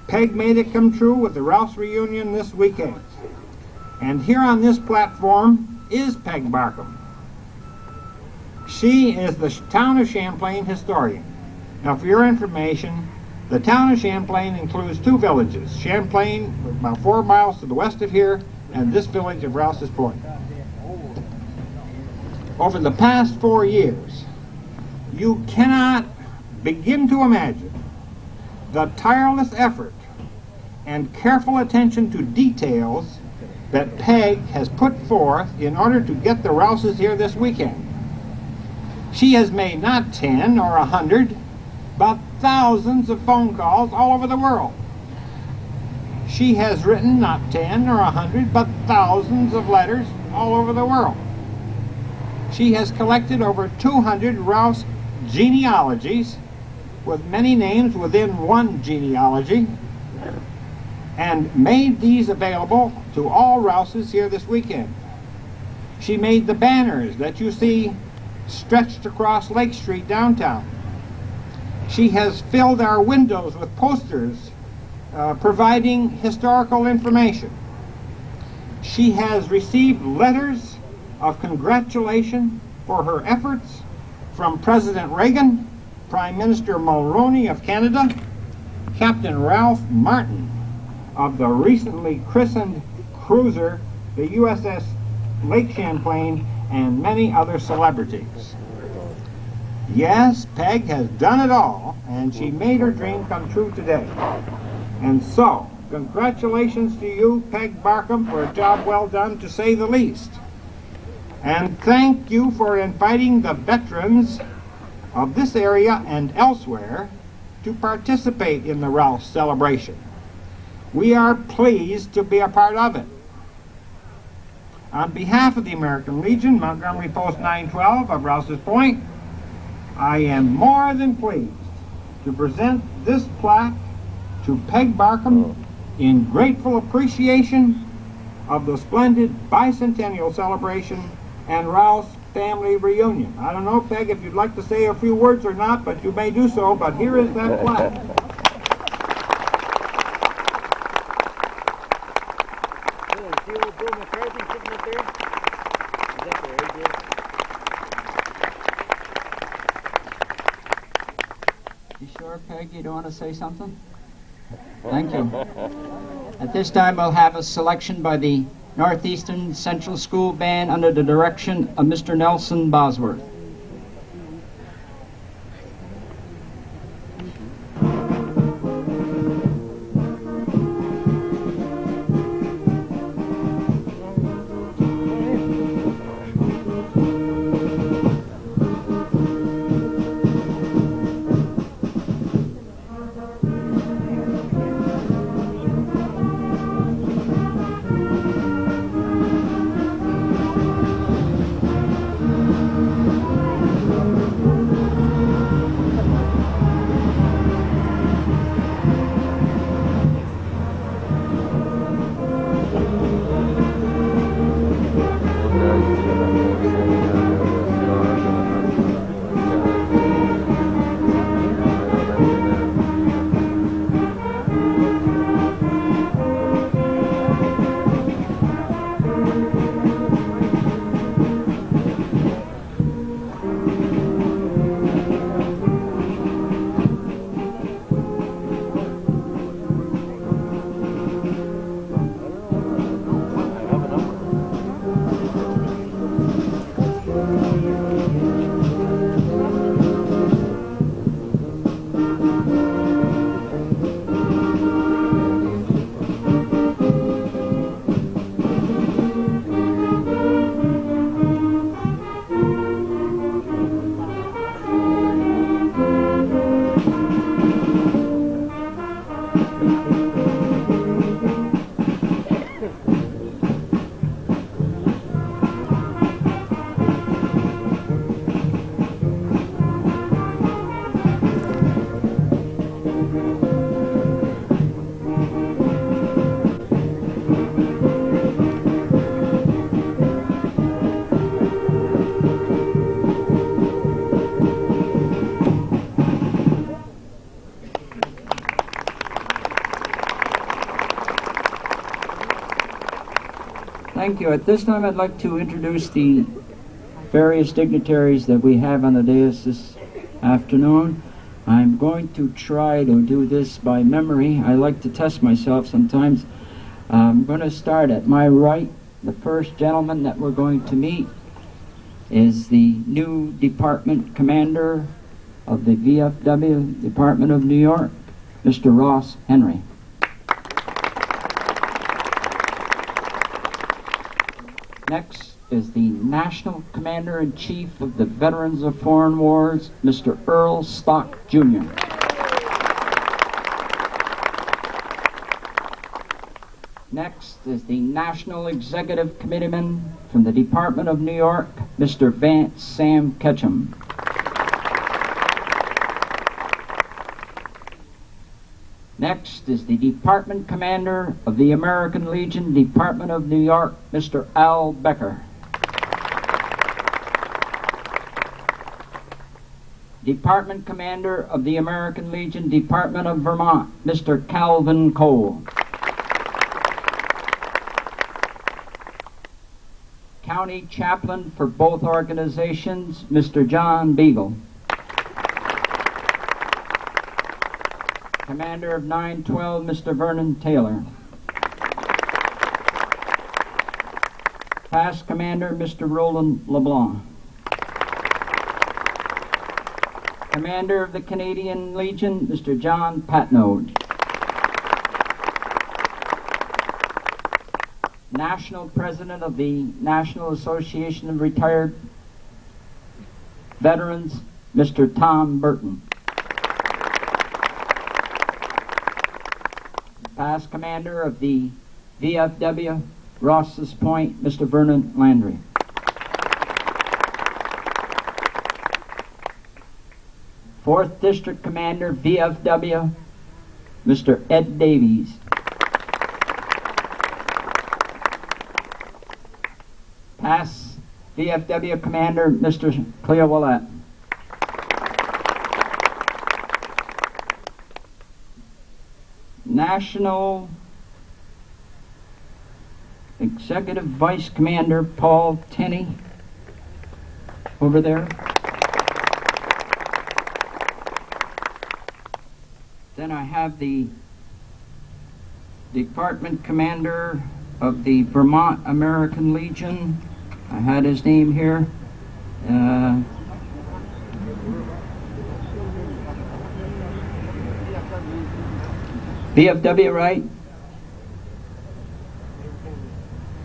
S9: Peg made it come true with the Rouse reunion this weekend. And here on this platform is Peg Barkham. She is the town of Champlain historian. Now, for your information, the town of Champlain includes two villages, Champlain, about 4 miles to the west of here, and this village of Rouses Point. Over the past 4 years, you cannot begin to imagine the tireless effort and careful attention to details that Peg has put forth in order to get the Rouses here this weekend. She has made not 10 or 100, but thousands of phone calls all over the world. She has written not 10 or 100, but thousands of letters all over the world. She has collected over 200 Rouse genealogies with many names within one genealogy and made these available to all Rouses here this weekend. She made the banners that you see stretched across Lake Street downtown. She has filled our windows with posters providing historical information. She has received letters of congratulation for her efforts from President Reagan, Prime Minister Mulroney of Canada, Captain Ralph Martin of the recently christened cruiser, the USS Lake Champlain, and many other celebrities. Yes, Peg has done it all, and she made her dream come true today. And so, congratulations to you, Peg Barkham, for a job well done, to say the least. And thank you for inviting the veterans of this area and elsewhere to participate in the Rouse celebration. We are pleased to be a part of it. On behalf of the American Legion, Montgomery Post 912 of Rouses Point, I am more than pleased to present this plaque to Peg Barkham in grateful appreciation of the splendid bicentennial celebration and Rouse family reunion. I don't know, Peg, if you'd like to say a few words or not, but you may do so, but here is that plaque.
S17: You sure, Peg, you don't want to say something? Thank you. At this time, we'll have a selection by the Northeastern Central School Band under the direction of Mr. Nelson Bosworth. Thank you. At this time, I'd like to introduce the various dignitaries that we have on the dais this afternoon. I'm going to try to do this by memory. I like to test myself sometimes. I'm going to start at my right. The first gentleman that we're going to meet is the new department commander of the VFW Department of New York, Mr. Ross Henry. Next is the National Commander-in-Chief of the Veterans of Foreign Wars, Mr. Earl Stock, Jr. Next is the National Executive Committeeman from the Department of New York, Mr. Vance Sam Ketchum. Next is the Department Commander of the American Legion, Department of New York, Mr. Al Becker. Department Commander of the American Legion, Department of Vermont, Mr. Calvin Cole. County Chaplain for both organizations, Mr. John Beagle. Commander of 912, Mr. Vernon Taylor. Past Commander, Mr. Roland LeBlanc. Commander of the Canadian Legion, Mr. John Patnode. National President of the National Association of Retired Veterans, Mr. Tom Burton. Past Commander of the VFW Rouses Point, Mr. Vernon Landry. Fourth District Commander, VFW, Mr. Ed Davies. Past VFW Commander, Mr. Cleo Willett. National Executive Vice Commander Paul Tenney over there. Then I have the Department Commander of the Vermont American Legion. I had his name here. VFW, right?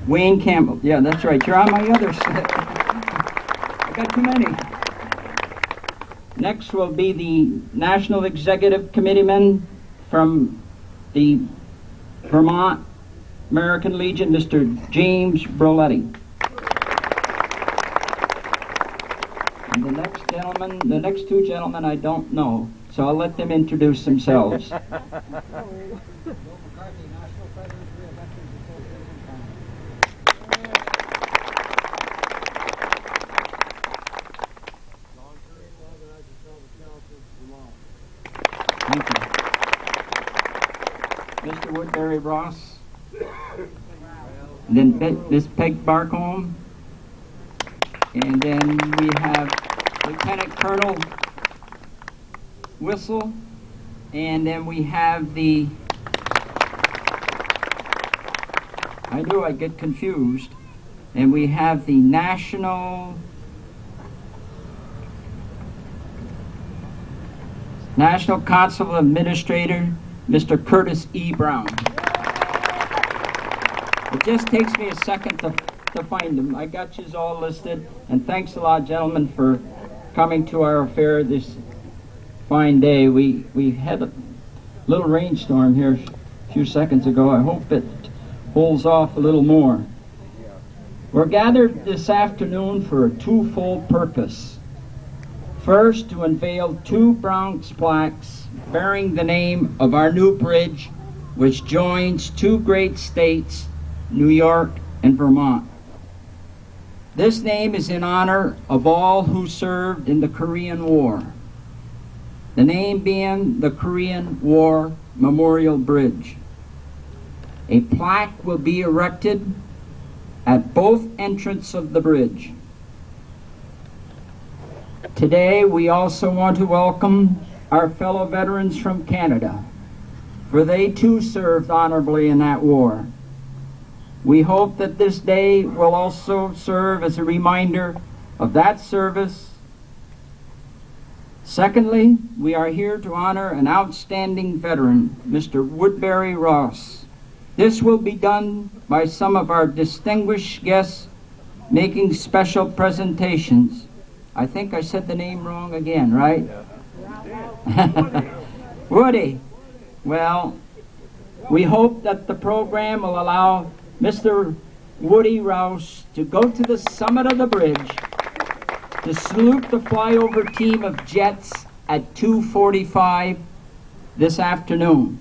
S17: Wayne Campbell. Yeah, that's right. You're on my other set. I got too many. Next will be the National Executive Committeeman from the Vermont American Legion, Mr. James Broletti. And the next two gentlemen I don't know, so I'll let them introduce themselves. Thank you. Mr. Woodbury Ross. And then Miss Peg Barcombe. And then we have Lieutenant Colonel Whistle. And then we have the... I get confused. And we have the National Consul Administrator, Mr. Curtis E. Brown. It just takes me a second to find them. I got yous all listed, and thanks a lot, gentlemen, for coming to our affair this fine day. We had a little rainstorm here a few seconds ago. I hope it holds off a little more. We're gathered this afternoon for a twofold purpose. First, to unveil two bronze plaques bearing the name of our new bridge, which joins two great states, New York and Vermont. This name is in honor of all who served in the Korean War. The name being the Korean War Memorial Bridge. A plaque will be erected at both entrances of the bridge. Today, we also want to welcome our fellow veterans from Canada, for they too served honorably in that war. We hope that this day will also serve as a reminder of that service. Secondly, we are here to honor an outstanding veteran, Mr. Woodbury Rouse. This will be done by some of our distinguished guests making special presentations. I think I said the name wrong again, right? Woody. Well, we hope that the program will allow Mr. Woody Rouse to go to the summit of the bridge to salute the flyover team of jets at 2:45 this afternoon.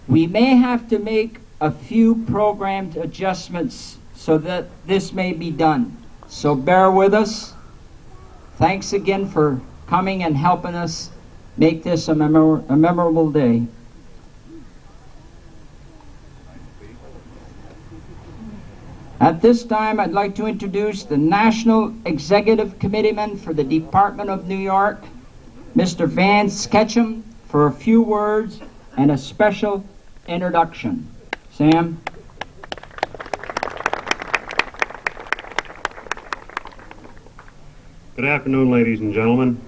S17: We may have to make a few programmed adjustments so that this may be done. So bear with us. Thanks again for coming and helping us make this a memorable day. At this time, I'd like to introduce the National Executive Committeeman for the Department of New York, Mr. Van Sketchum, for a few words and a special introduction. Sam?
S18: Good afternoon, ladies and gentlemen.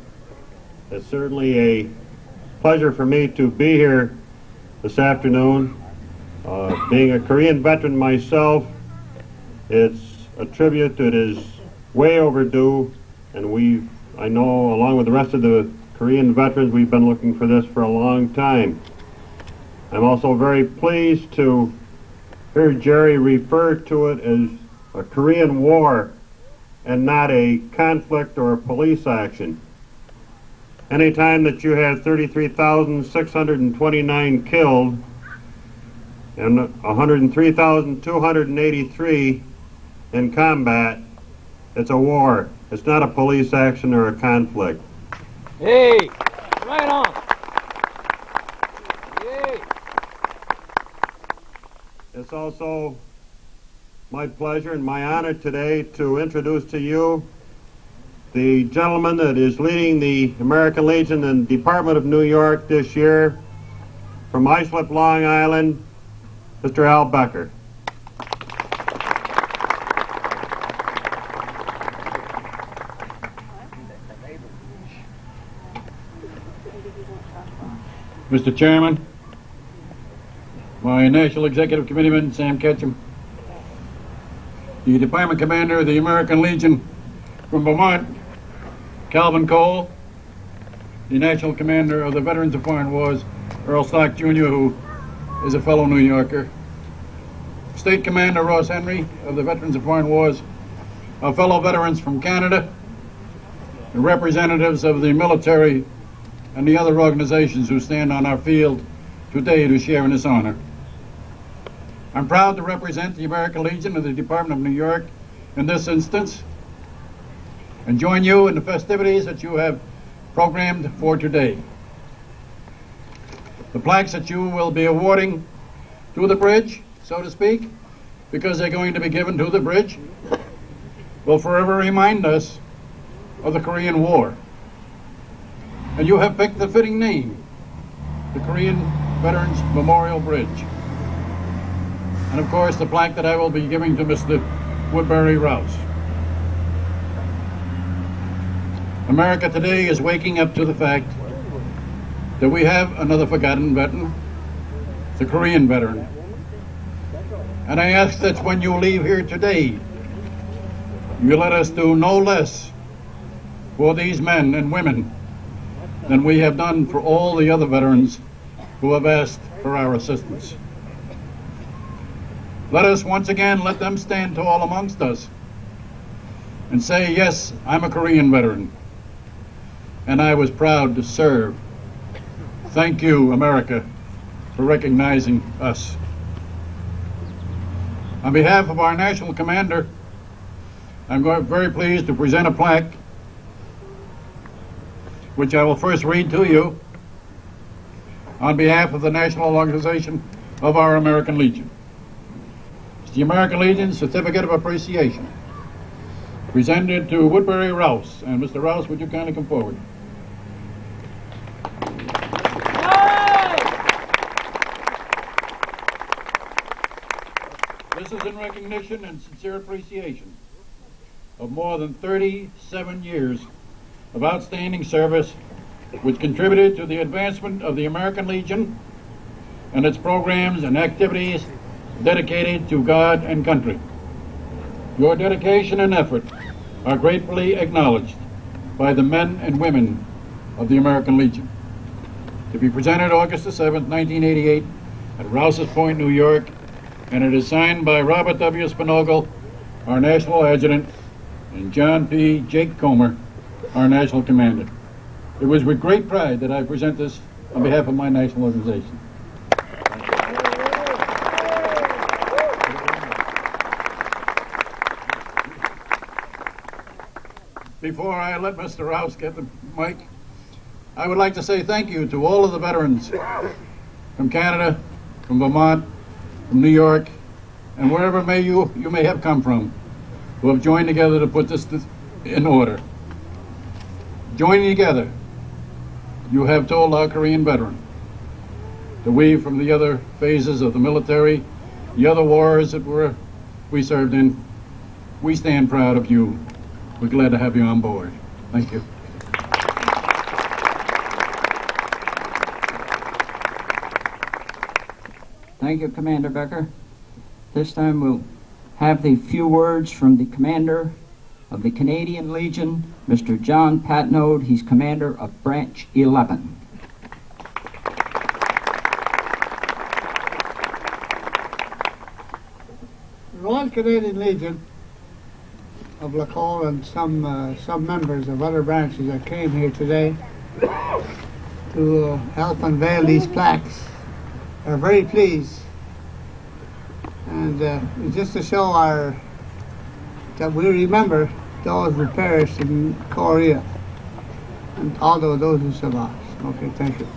S18: It's certainly a pleasure for me to be here this afternoon. Being a Korean veteran myself, it's a tribute that is way overdue, and I know along with the rest of the Korean veterans, we've been looking for this for a long time. I'm also very pleased to hear Jerry refer to it as a Korean War and not a conflict or a police action. Anytime that you have 33,629 killed and 103,283 in combat, it's a war. It's not a police action or a conflict.
S3: Hey, right on. Yay.
S18: It's also my pleasure and my honor today to introduce to you the gentleman that is leading the American Legion and Department of New York this year from Islip, Long Island, Mr. Al Becker.
S19: Mr. Chairman, my National Executive Committeeman, Sam Ketchum, the Department Commander of the American Legion from Vermont, Calvin Cole, the National Commander of the Veterans of Foreign Wars, Earl Stock Jr., who is a fellow New Yorker, State Commander Ross Henry of the Veterans of Foreign Wars, our fellow veterans from Canada, the representatives of the military and the other organizations who stand on our field today to share in this honor. I'm proud to represent the American Legion of the Department of New York in this instance and join you in the festivities that you have programmed for today. The plaques that you will be awarding to the bridge, so to speak, because they're going to be given to the bridge, will forever remind us of the Korean War. And you have picked the fitting name, the Korean Veterans Memorial Bridge. And of course, the plaque that I will be giving to Mr. Woodbury Rouse. America today is waking up to the fact that we have another forgotten veteran, the Korean veteran. And I ask that when you leave here today, you let us do no less for these men and women than we have done for all the other veterans who have asked for our assistance. Let us once again let them stand tall amongst us and say, yes, I'm a Korean veteran, and I was proud to serve. Thank you, America, for recognizing us. On behalf of our National Commander, I'm very pleased to present a plaque which I will first read to you on behalf of the National Organization of our American Legion. Mr. the American Legion Certificate of Appreciation, presented to Woodbury Rouse. And Mr. Rouse, would you kindly come forward? This is in recognition and sincere appreciation of more than 37 years of outstanding service which contributed to the advancement of the American Legion and its programs and activities dedicated to God and country. Your dedication and effort are gratefully acknowledged by the men and women of the American Legion. To be presented August the 7th, 1988 at Rouses Point, New York, and it is signed by Robert W. Spinogle, our National Adjutant, and John P. Jake Comer, our National Commander. It was with great pride that I present this on behalf of my national organization. Before I let Mr. Rouse get the mic, I would like to say thank you to all of the veterans from Canada, from Vermont, from New York, and wherever you may have come from, who have joined together to put this in order. Joining together, you have told our Korean veteran that we, from the other phases of the military, the other wars that we served in, we stand proud of you. We're glad to have you on board. Thank you.
S17: Thank you, Commander Becker. This time we'll have the few words from the commander of the Canadian Legion, Mr. John Patnode. He's commander of Branch 11.
S20: The Royal Canadian Legion of Lacole and some members of other branches that came here today to help unveil these plaques are very pleased, and just to show that we remember those who perished in Korea and although those who survived. Okay, thank you.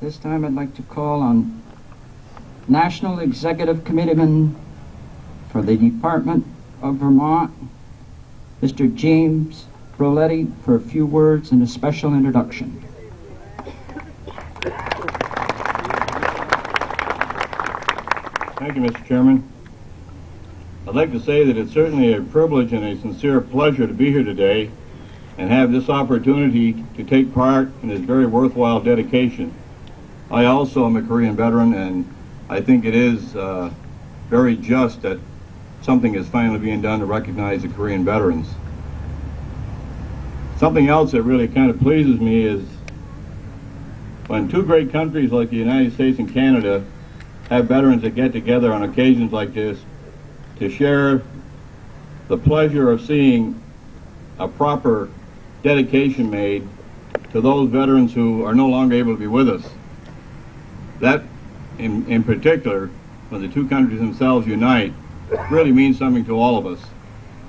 S17: This time I'd like to call on National Executive Committeeman for the Department of Vermont, Mr. James Broletti, for a few words and a special introduction.
S18: Thank you, Mr. Chairman. I'd like to say that it's certainly a privilege and a sincere pleasure to be here today and have this opportunity to take part in this very worthwhile dedication. I also am a Korean veteran, and I think it is very just that something is finally being done to recognize the Korean veterans. Something else that really kind of pleases me is when two great countries like the United States and Canada have veterans that get together on occasions like this to share the pleasure of seeing a proper dedication made to those veterans who are no longer able to be with us. That, in particular, when the two countries themselves unite, really means something to all of us.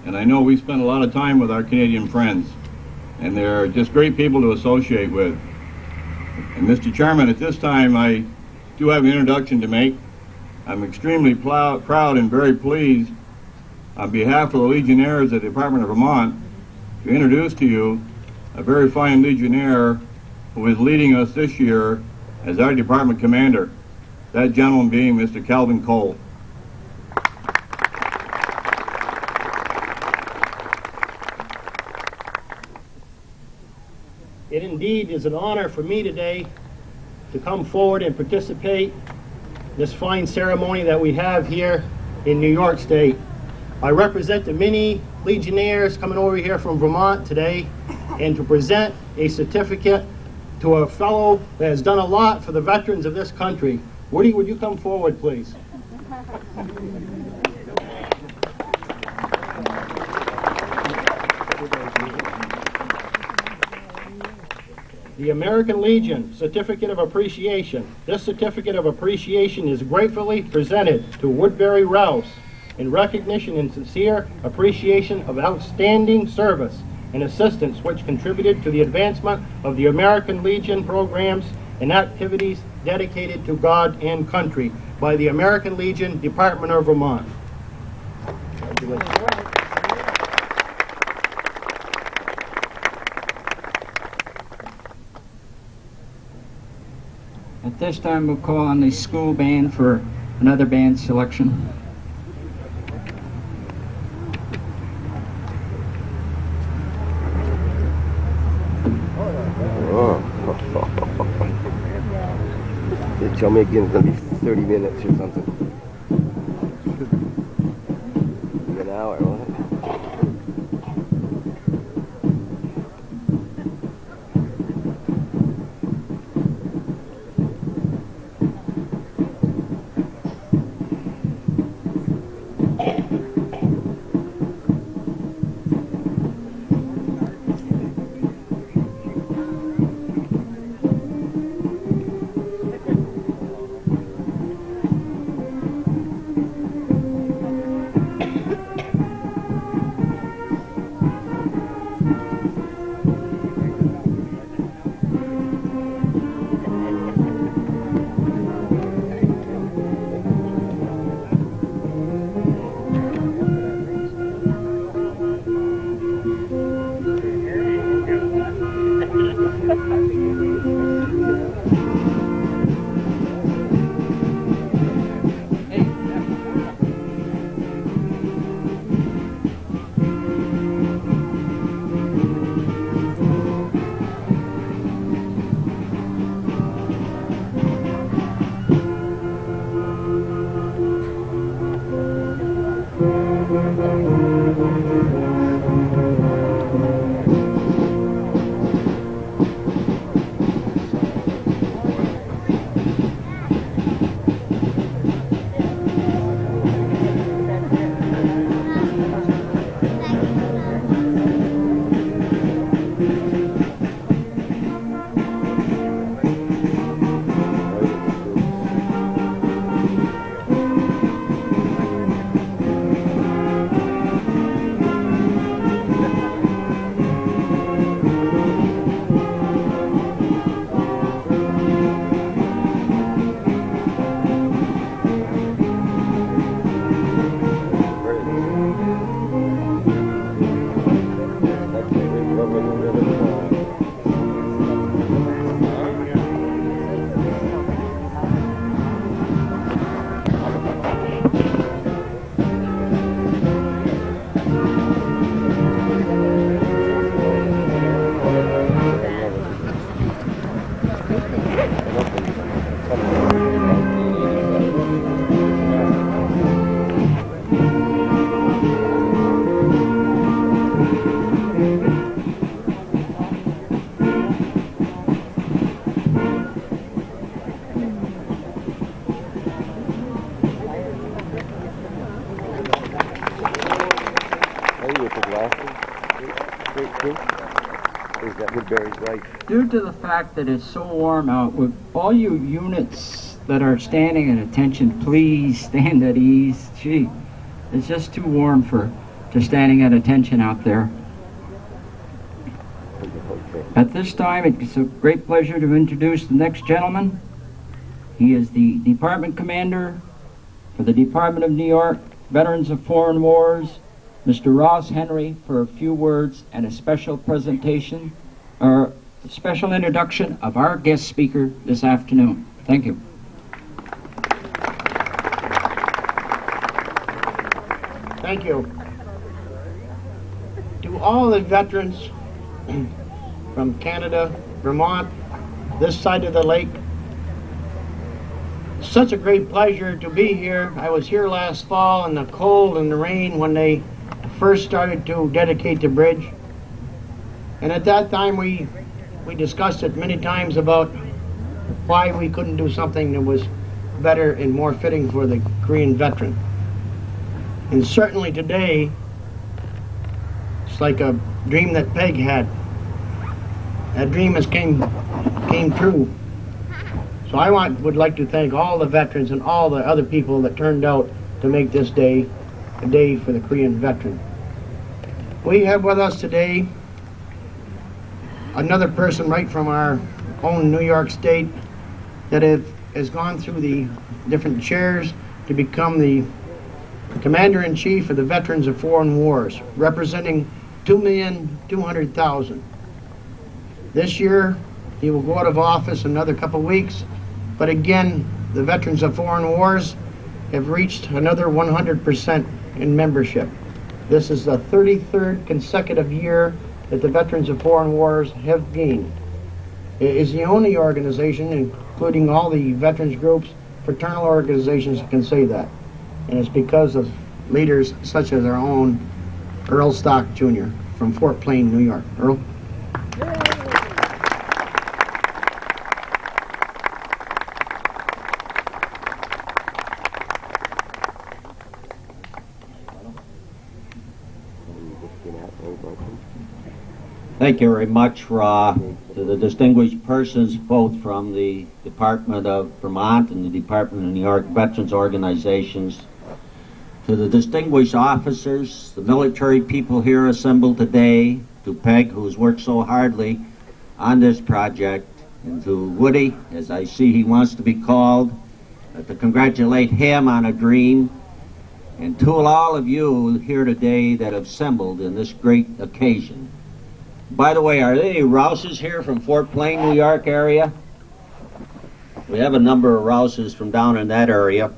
S18: And I know we spend a lot of time with our Canadian friends, and they're just great people to associate with. And Mr. Chairman, at this time, I do have an introduction to make. I'm extremely proud and very pleased, on behalf of the Legionnaires at the Department of Vermont, to introduce to you a very fine Legionnaire who is leading us this year as our department commander, that gentleman being Mr. Calvin Cole.
S21: It indeed is an honor for me today to come forward and participate in this fine ceremony that we have here in New York State. I represent the many Legionnaires coming over here from Vermont today and to present a certificate to a fellow that has done a lot for the veterans of this country. Woody, would you come forward, please? The American Legion Certificate of Appreciation. This Certificate of Appreciation is gratefully presented to Woodbury Rouse in recognition and sincere appreciation of outstanding service and assistance which contributed to the advancement of the American Legion programs and activities dedicated to God and country by the American Legion, Department of Vermont. Congratulations.
S17: At this time, we'll call on the school band for another band selection.
S7: They tell me again it's going to be 30 minutes or something. An hour, wasn't it?
S17: Due to the fact that it's so warm out, with all you units that are standing at attention, please stand at ease. Gee, it's just too warm to standing at attention out there. At this time, it's a great pleasure to introduce the next gentleman. He is the Department Commander for the Department of New York, Veterans of Foreign Wars, Mr. Rouse Henry, for a few words and a special presentation, or special introduction of our guest speaker this afternoon. Thank you.
S21: Thank you. To all the veterans from Canada, Vermont, this side of the lake, such a great pleasure to be here. I was here last fall in the cold and the rain when they first started to dedicate the bridge. And at that time we discussed it many times about why we couldn't do something that was better and more fitting for the Korean veteran. And certainly today, it's like a dream that Peg had. That dream has came true. So I would like to thank all the veterans and all the other people that turned out to make this day a day for the Korean veteran. We have with us today another person right from our own New York State that has gone through the different chairs to become the Commander-in-Chief of the Veterans of Foreign Wars, representing 2,200,000. This year, he will go out of office another couple weeks, but again, the Veterans of Foreign Wars have reached another 100% in membership. This is the 33rd consecutive year that the Veterans of Foreign Wars have gained. It is the only organization, including all the veterans groups, fraternal organizations, that can say that. And it's because of leaders such as our own Earl Stock Jr. from Fort Plain, New York. Earl?
S8: Thank you very much, to the distinguished persons both from the Department of Vermont and the Department of New York Veterans Organizations, to the distinguished officers, the military people here assembled today, to Peg, who's worked so hardly on this project, and to Woody, as I see he wants to be called, to congratulate him on a dream, and to all of you here today that have assembled in this great occasion. By the way, are there any Rouses here from Fort Plain, New York area? We have a number of Rouses from down in that area.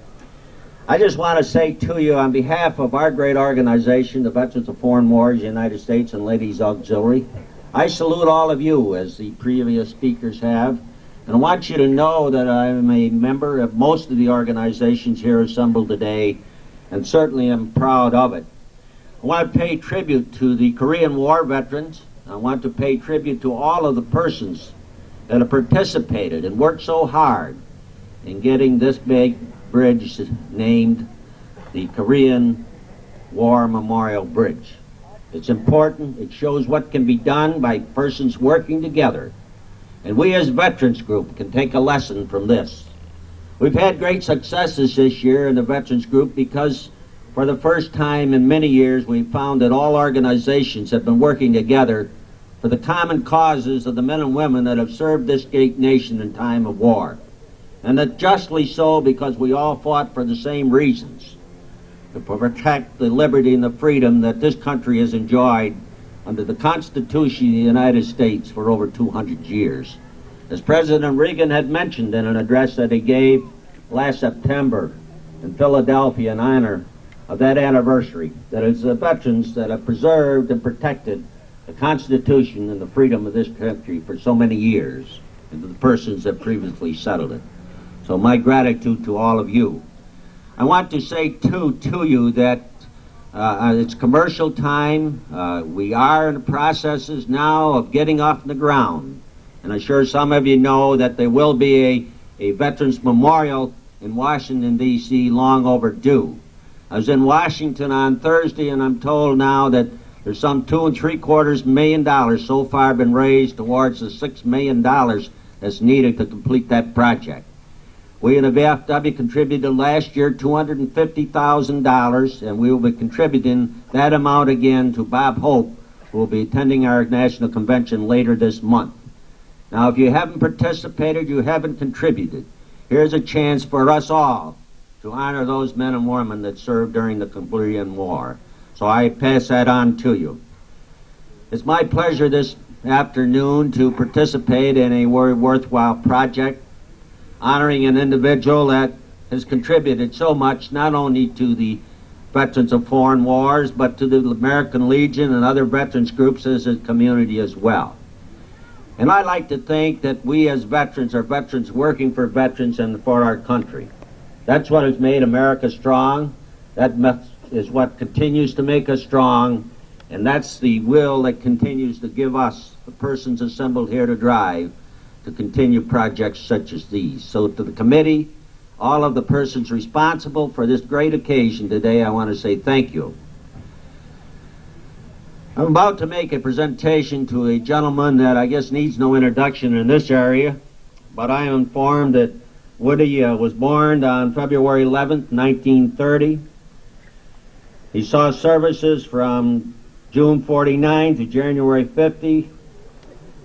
S8: I just want to say to you, on behalf of our great organization, the Veterans of Foreign Wars, United States and Ladies Auxiliary, I salute all of you, as the previous speakers have, and I want you to know that I'm a member of most of the organizations here assembled today, and certainly am proud of it. I want to pay tribute to the Korean War veterans. I want to pay tribute to all of the persons that have participated and worked so hard in getting this big bridge named the Korean War Memorial Bridge. It's important. It shows what can be done by persons working together. And we as Veterans Group can take a lesson from this. We've had great successes this year in the Veterans Group because for the first time in many years, we found that all organizations have been working together for the common causes of the men and women that have served this great nation in time of war. And that justly so, because we all fought for the same reasons, to protect the liberty and the freedom that this country has enjoyed under the Constitution of the United States for over 200 years. As President Reagan had mentioned in an address that he gave last September in Philadelphia in honor of that anniversary, that it's the veterans that have preserved and protected the Constitution and the freedom of this country for so many years, and to the persons that previously settled it. So my gratitude to all of you. I want to say too to you that it's commercial time. We are in the processes now of getting off the ground. And I'm sure some of you know that there will be a Veterans Memorial in Washington, D.C. long overdue. I was in Washington on Thursday, and I'm told now that there's some $2 3/4 million so far been raised towards the $6 million that's needed to complete that project. We in the VFW contributed last year $250,000, and we will be contributing that amount again to Bob Hope, who will be attending our national convention later this month. Now, if you haven't participated, you haven't contributed, here's a chance for us all to honor those men and women that served during the Korean War. So I pass that on to you. It's my pleasure this afternoon to participate in a very worthwhile project, honoring an individual that has contributed so much not only to the Veterans of Foreign Wars, but to the American Legion and other veterans groups as a community as well. And I like to think that we as veterans are veterans working for veterans and for our country. That's what has made America strong. That is what continues to make us strong. And that's the will that continues to give us, the persons assembled here to drive, to continue projects such as these. So to the committee, all of the persons responsible for this great occasion today, I want to say thank you. I'm about to make a presentation to a gentleman that I guess needs no introduction in this area, but I am informed that Woody was born on February 11th, 1930. He saw services from June 49 to January 50.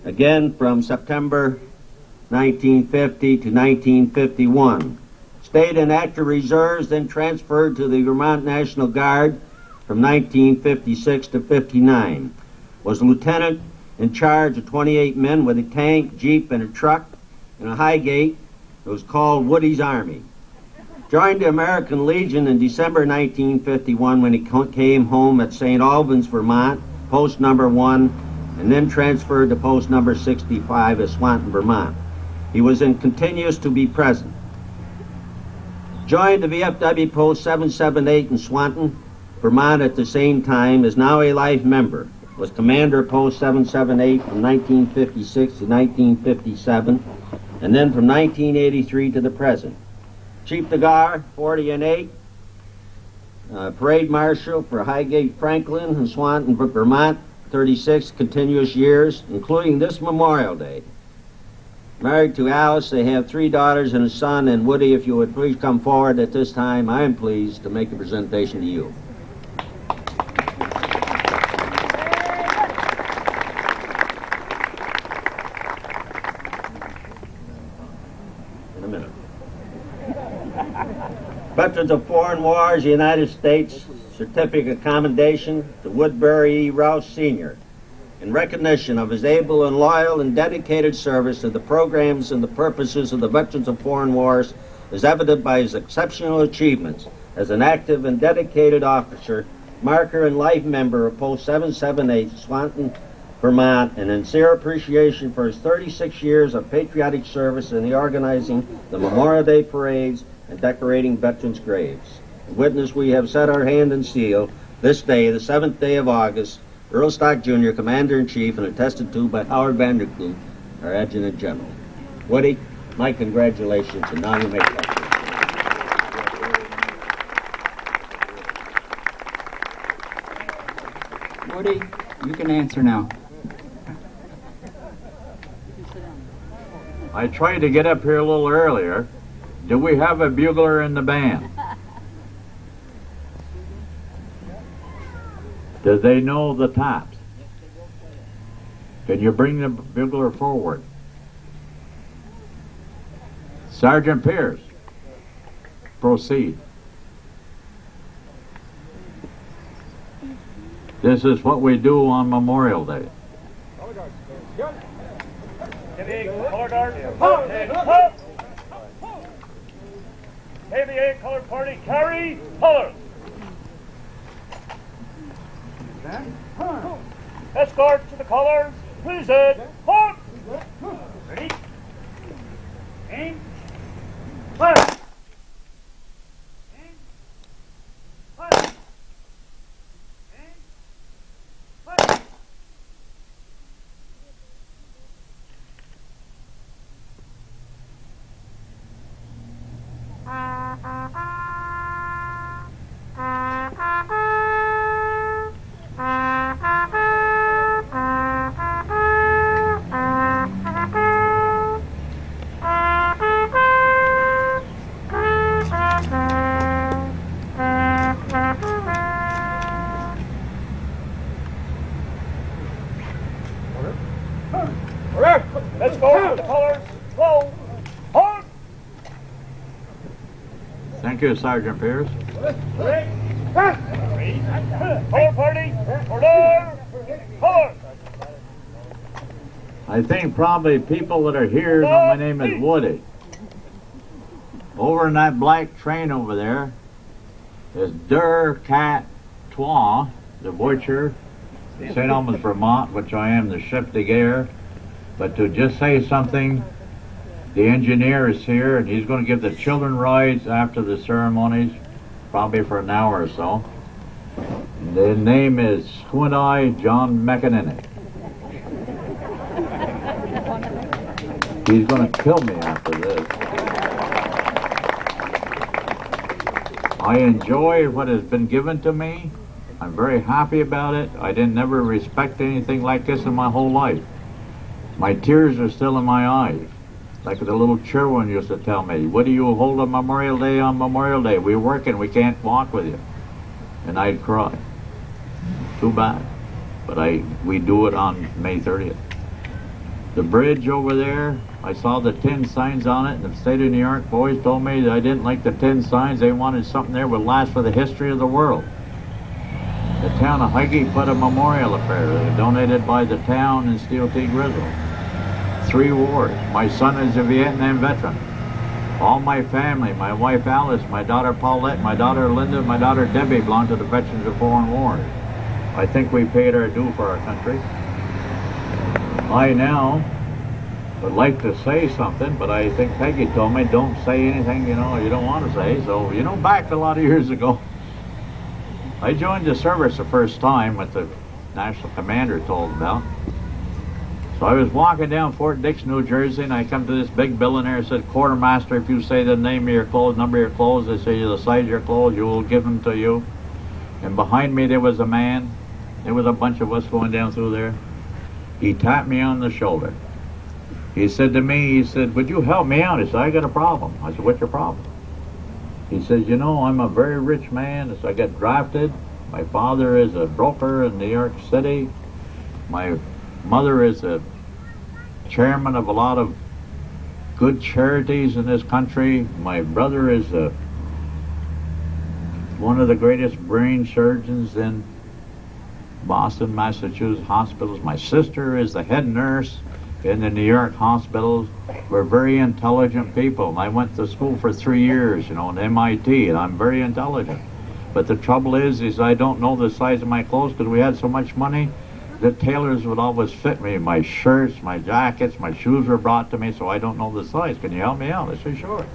S8: again from September 1950 to 1951. Stayed in active reserves, then transferred to the Vermont National Guard from 1956 to 59. Was lieutenant in charge of 28 men with a tank, jeep, and a truck in a Highgate. It was called Woody's Army. Joined the American Legion in December 1951 when he came home at St. Albans, Vermont, post number 1, and then transferred to post number 65 at Swanton, Vermont. He was in continuous to be present. Joined the VFW post 778 in Swanton, Vermont at the same time, is now a life member. Was commander of post 778 from 1956 to 1957, and then from 1983 to the present. Chief de Gare, 40 and 8, parade marshal for Highgate Franklin and Swanton, Vermont, 36 continuous years, including this Memorial Day. Married to Alice, they have 3 daughters and a son, and Woody, if you would please come forward at this time, I am pleased to make a presentation to you. In a minute. Veterans of Foreign Wars, United States Certificate of Commendation to Woodbury E. Rouse, Sr., in recognition of his able and loyal and dedicated service to the programs and the purposes of the Veterans of Foreign Wars, is evident by his exceptional achievements as an active and dedicated officer, marker, and life member of Post 778, Swanton, Vermont, and sincere appreciation for his 36 years of patriotic service in the organizing the Memorial Day parades and decorating veterans' graves. In witness, we have set our hand and seal this day, the 7th day of August, Earl Stock Jr., Commander-in-Chief, and attested to by Howard Vanderkloot, our Adjutant General. Woody, my congratulations, and now you may come.
S17: Woody, you can answer now.
S6: I tried to get up here a little earlier. Do we have a bugler in the band? Do they know the tops? Can you bring the bugler forward? Sergeant Pierce, proceed. This is what we do on Memorial Day.
S22: KVA color party, carry color. Escort to the colors, please Ed. Hold. Ready? Aim. Fire. Let's go with the colors. Go. Hold.
S6: Thank you, Sergeant Pierce.
S22: Color party. Order. Color.
S6: I think probably people that are here know my name is Woody. Over in that black train over there is Der Cat Twa, the butcher, St. Albans, Vermont, which I am the chef de guerre. But to just say something, the engineer is here, and he's going to give the children rides after the ceremonies, probably for an hour or so. The name is Squint Eye John McEnany. He's going to kill me after this. I enjoy what has been given to me. I'm very happy about it. I didn't never respect anything like this in my whole life. My tears are still in my eyes. Like the little children used to tell me, what do you hold on Memorial Day on Memorial Day? We're working, we can't walk with you. And I'd cry. Too bad. But we do it on May 30th. The bridge over there, I saw the tin signs on it, and the state of New York boys told me that I didn't like the tin signs. They wanted something there would last for the history of the world. The town of Huggy put a memorial up there, donated by the town and Steel T. Grizzle. 3 wars. My son is a Vietnam veteran. All my family, my wife Alice, my daughter Paulette, my daughter Linda, my daughter Debbie belong to the Veterans of Foreign Wars. I think we paid our due for our country. I now would like to say something, but I think Peggy told me don't say anything, you don't want to say. So, back a lot of years ago, I joined the service the first time with the National Commander told about. So I was walking down Fort Dix, New Jersey, and I come to this big building there. It said, Quartermaster, if you say the name of your clothes, number of your clothes, they say the size of your clothes, you will give them to you. And behind me there was a man. There was a bunch of us going down through there. He tapped me on the shoulder. He said to me, would you help me out? He said, I got a problem. I said, what's your problem? He says, I'm a very rich man. So I got drafted. My father is a broker in New York City. My mother is a chairman of a lot of good charities in this country. My brother is one of the greatest brain surgeons in Boston, Massachusetts hospitals. My sister is the head nurse in the New York hospitals. We're very intelligent people. And I went to school for 3 years, in MIT, and I'm very intelligent. But the trouble is I don't know the size of my clothes because we had so much money. The tailors would always fit me. My shirts, my jackets, my shoes were brought to me, so I don't know the size. Can you help me out? I said, sure.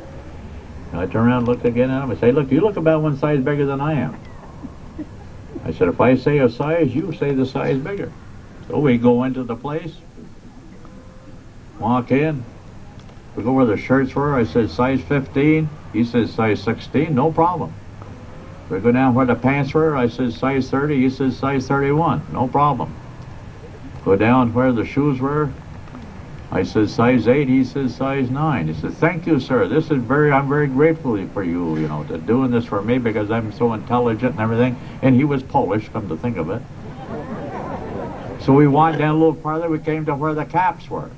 S6: And I turned around and looked again at him and say, look, you look about one size bigger than I am. I said, if I say a size, you say the size bigger. So we go into the place, walk in, we go where the shirts were. I said, size 15. He says, size 16, no problem. We go down where the pants were. I said, size 30. He says, size 31, no problem. Go down where the shoes were. I said, size 8. He says, size 9. He said, thank you, sir. I'm very grateful for you, to doing this for me because I'm so intelligent and everything. And he was Polish, come to think of it. So we walked down a little farther. We came to where the caps were.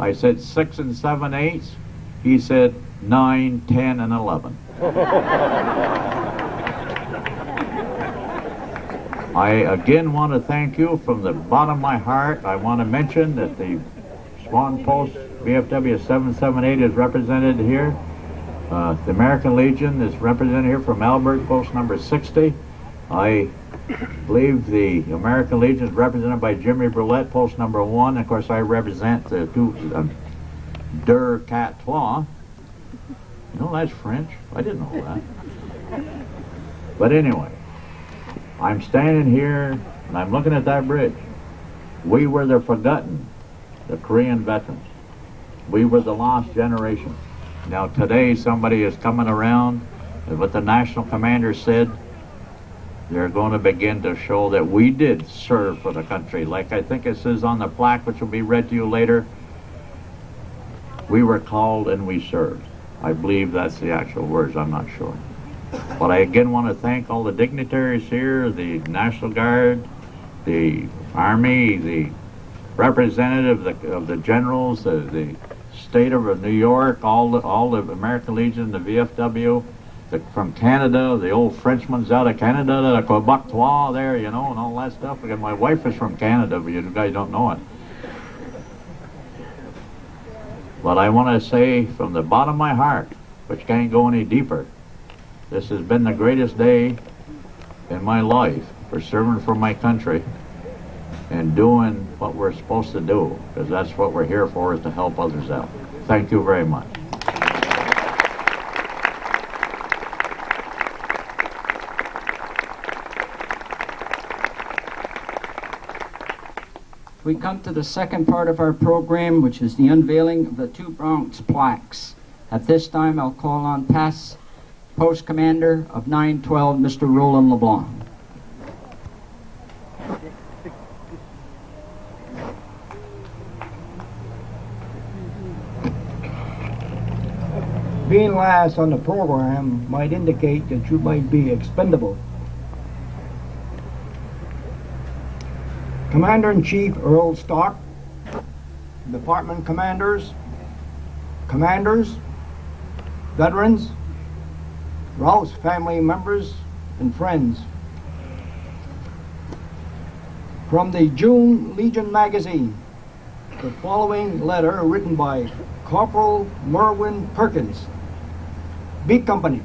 S6: I said 6 and 7/8. He said 9, 10, and 11. I again want to thank you from the bottom of my heart. I want to mention that the Swan Post VFW 778 is represented here. The American Legion is represented here from Albert, post number 60. I believe the American Legion is represented by Jimmy Brulette, post number 1. Of course, I represent the deux quatre trois. That's French. I didn't know that. But anyway, I'm standing here and I'm looking at that bridge. We were the forgotten, the Korean veterans. We were the lost generation. Now today somebody is coming around, and what the National Commander said, they're going to begin to show that we did serve for the country. Like I think it says on the plaque, which will be read to you later, we were called and we served. I believe that's the actual words, I'm not sure. But I again want to thank all the dignitaries here, the National Guard, the Army, the representative of the generals, the state of New York, all the American Legion, the VFW, from Canada, the old Frenchman's out of Canada, the Quebecois there, and all that stuff. Again, my wife is from Canada, but you guys don't know it. But I want to say from the bottom of my heart, which can't go any deeper, this has been the greatest day in my life for serving for my country and doing what we're supposed to do, because that's what we're here for, is to help others out. Thank you very much.
S17: We come to the second part of our program, which is the unveiling of the 2 Bronx plaques. At this time, I'll call on past Post Commander of 912, Mr. Roland LeBlanc.
S20: Being last on the program might indicate that you might be expendable. Commander-in-Chief Earl Stark,
S21: department commanders, veterans, Rouse family members, and friends. From the June Legion magazine, the following letter written by Corporal Merwin Perkins, B Company,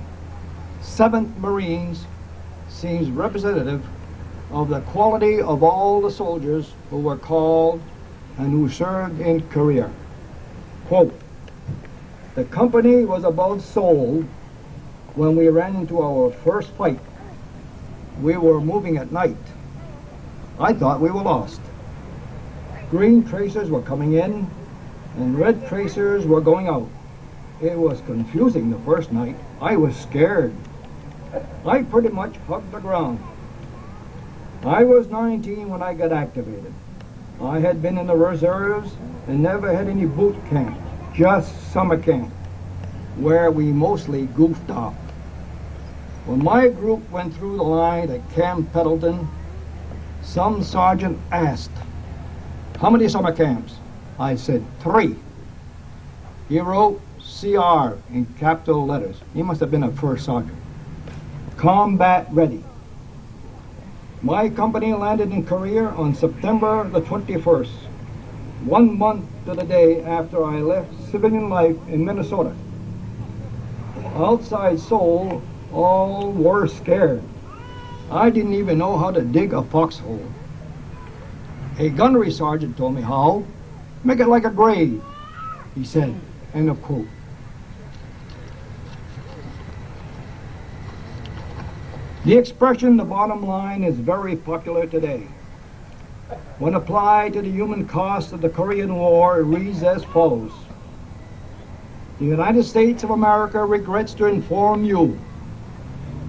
S21: 7th Marines, seems representative of the quality of all the soldiers who were called and who served in Korea. Quote, "The company was about sold when we ran into our first fight. We were moving at night. I thought we were lost. Green tracers were coming in and red tracers were going out. It was confusing the first night. I was scared. I pretty much hugged the ground. I was 19 when I got activated. I had been in the reserves and never had any boot camp, just summer camp, where we mostly goofed off. When my group went through the line at Camp Pendleton, some sergeant asked, 'How many summer camps?' I said, 3. He wrote CR in capital letters. He must have been a first sergeant. Combat ready. My company landed in Korea on September the 21st, 1 month to the day after I left civilian life in Minnesota. Outside Seoul, all were scared. I didn't even know how to dig a foxhole. A gunnery sergeant told me how. Make it like a grave, he said. End of quote. The expression, the bottom line, is very popular today. When applied to the human cost of the Korean War, it reads as follows. The United States of America regrets to inform you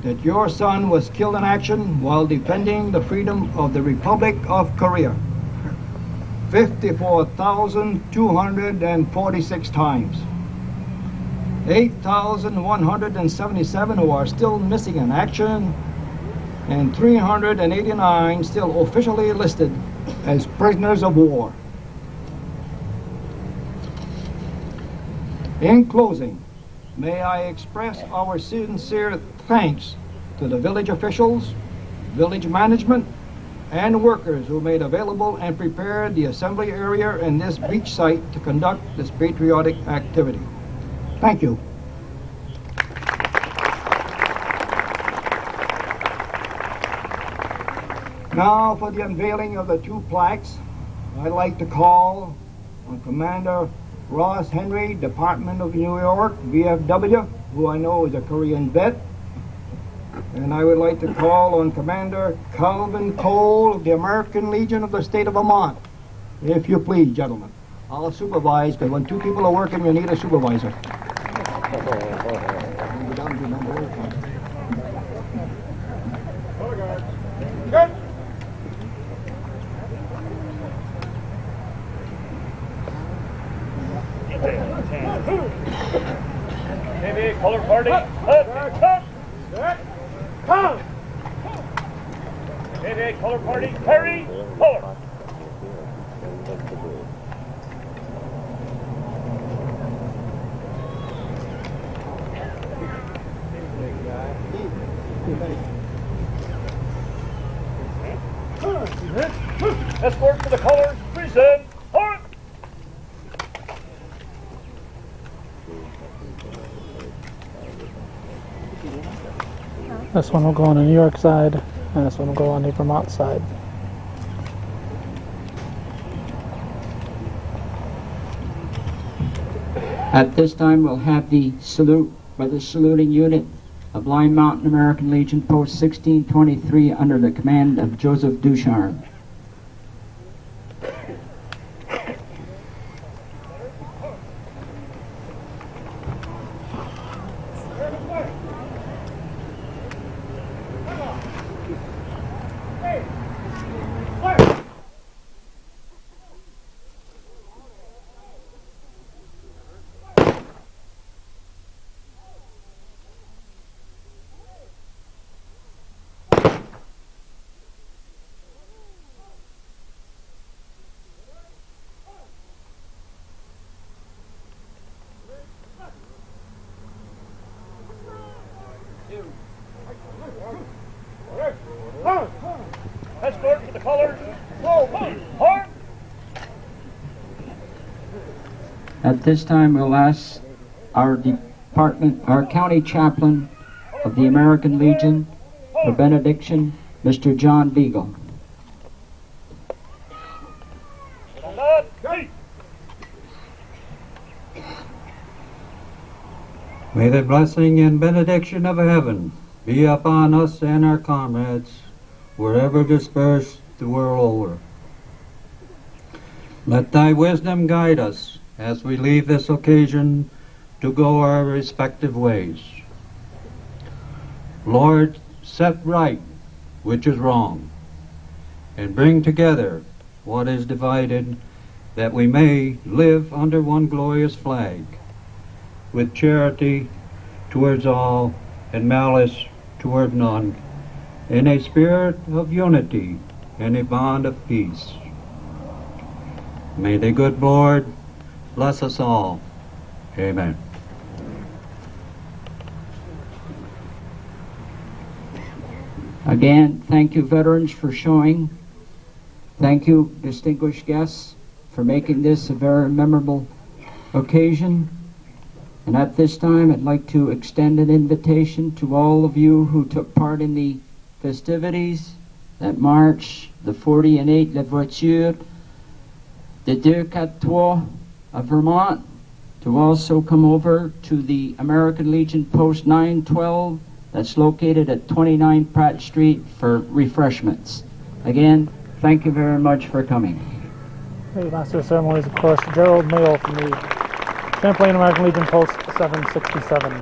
S21: that your son was killed in action while defending the freedom of the Republic of Korea 54,246 times. 8,177 who are still missing in action, and 389 still officially listed as prisoners of war. In closing, may I express our sincere thanks to the village officials, village management, and workers who made available and prepared the assembly area and this beach site to conduct this patriotic activity. Thank you. Now for the unveiling of the 2 plaques, I'd like to call on Commander Ross Henry, Department of New York, VFW, who I know is a Korean vet. And I would like to call on Commander Calvin Cole of the American Legion of the state of Vermont. If you please, gentlemen. I'll supervise, because when 2 people are working, you need a supervisor.
S22: Good. Maybe color party. Come. Maybe color party. Harry, color. Escort for the colors, present. On.
S2: This one will go on the New York side, and this one will go on the Vermont side.
S17: At this time, we'll have the salute by the saluting unit of Line Mountain American Legion, Post 1623, under the command of Joseph Ducharme. At this time, we'll ask our county chaplain of the American Legion for benediction, Mr. John Beagle.
S16: May the blessing and benediction of heaven be upon us and our comrades, wherever dispersed the world over. Let thy wisdom guide us as we leave this occasion to go our respective ways. Lord, set right which is wrong, and bring together what is divided, that we may live under one glorious flag, with charity towards all and malice toward none, in a spirit of unity and a bond of peace. May the good Lord bless us all. Amen.
S17: Again, thank you, veterans, for showing. Thank you, distinguished guests, for making this a very memorable occasion. And at this time, I'd like to extend an invitation to all of you who took part in the festivities that march, the 40 and 8 La Voiture, the 243 of Vermont, to also come over to the American Legion Post 912 that's located at 29 Pratt Street for refreshments. Again, thank you very much for coming.
S5: The Master of Ceremonies, of course, Gerald Mayo from the Champlain American Legion Post 767.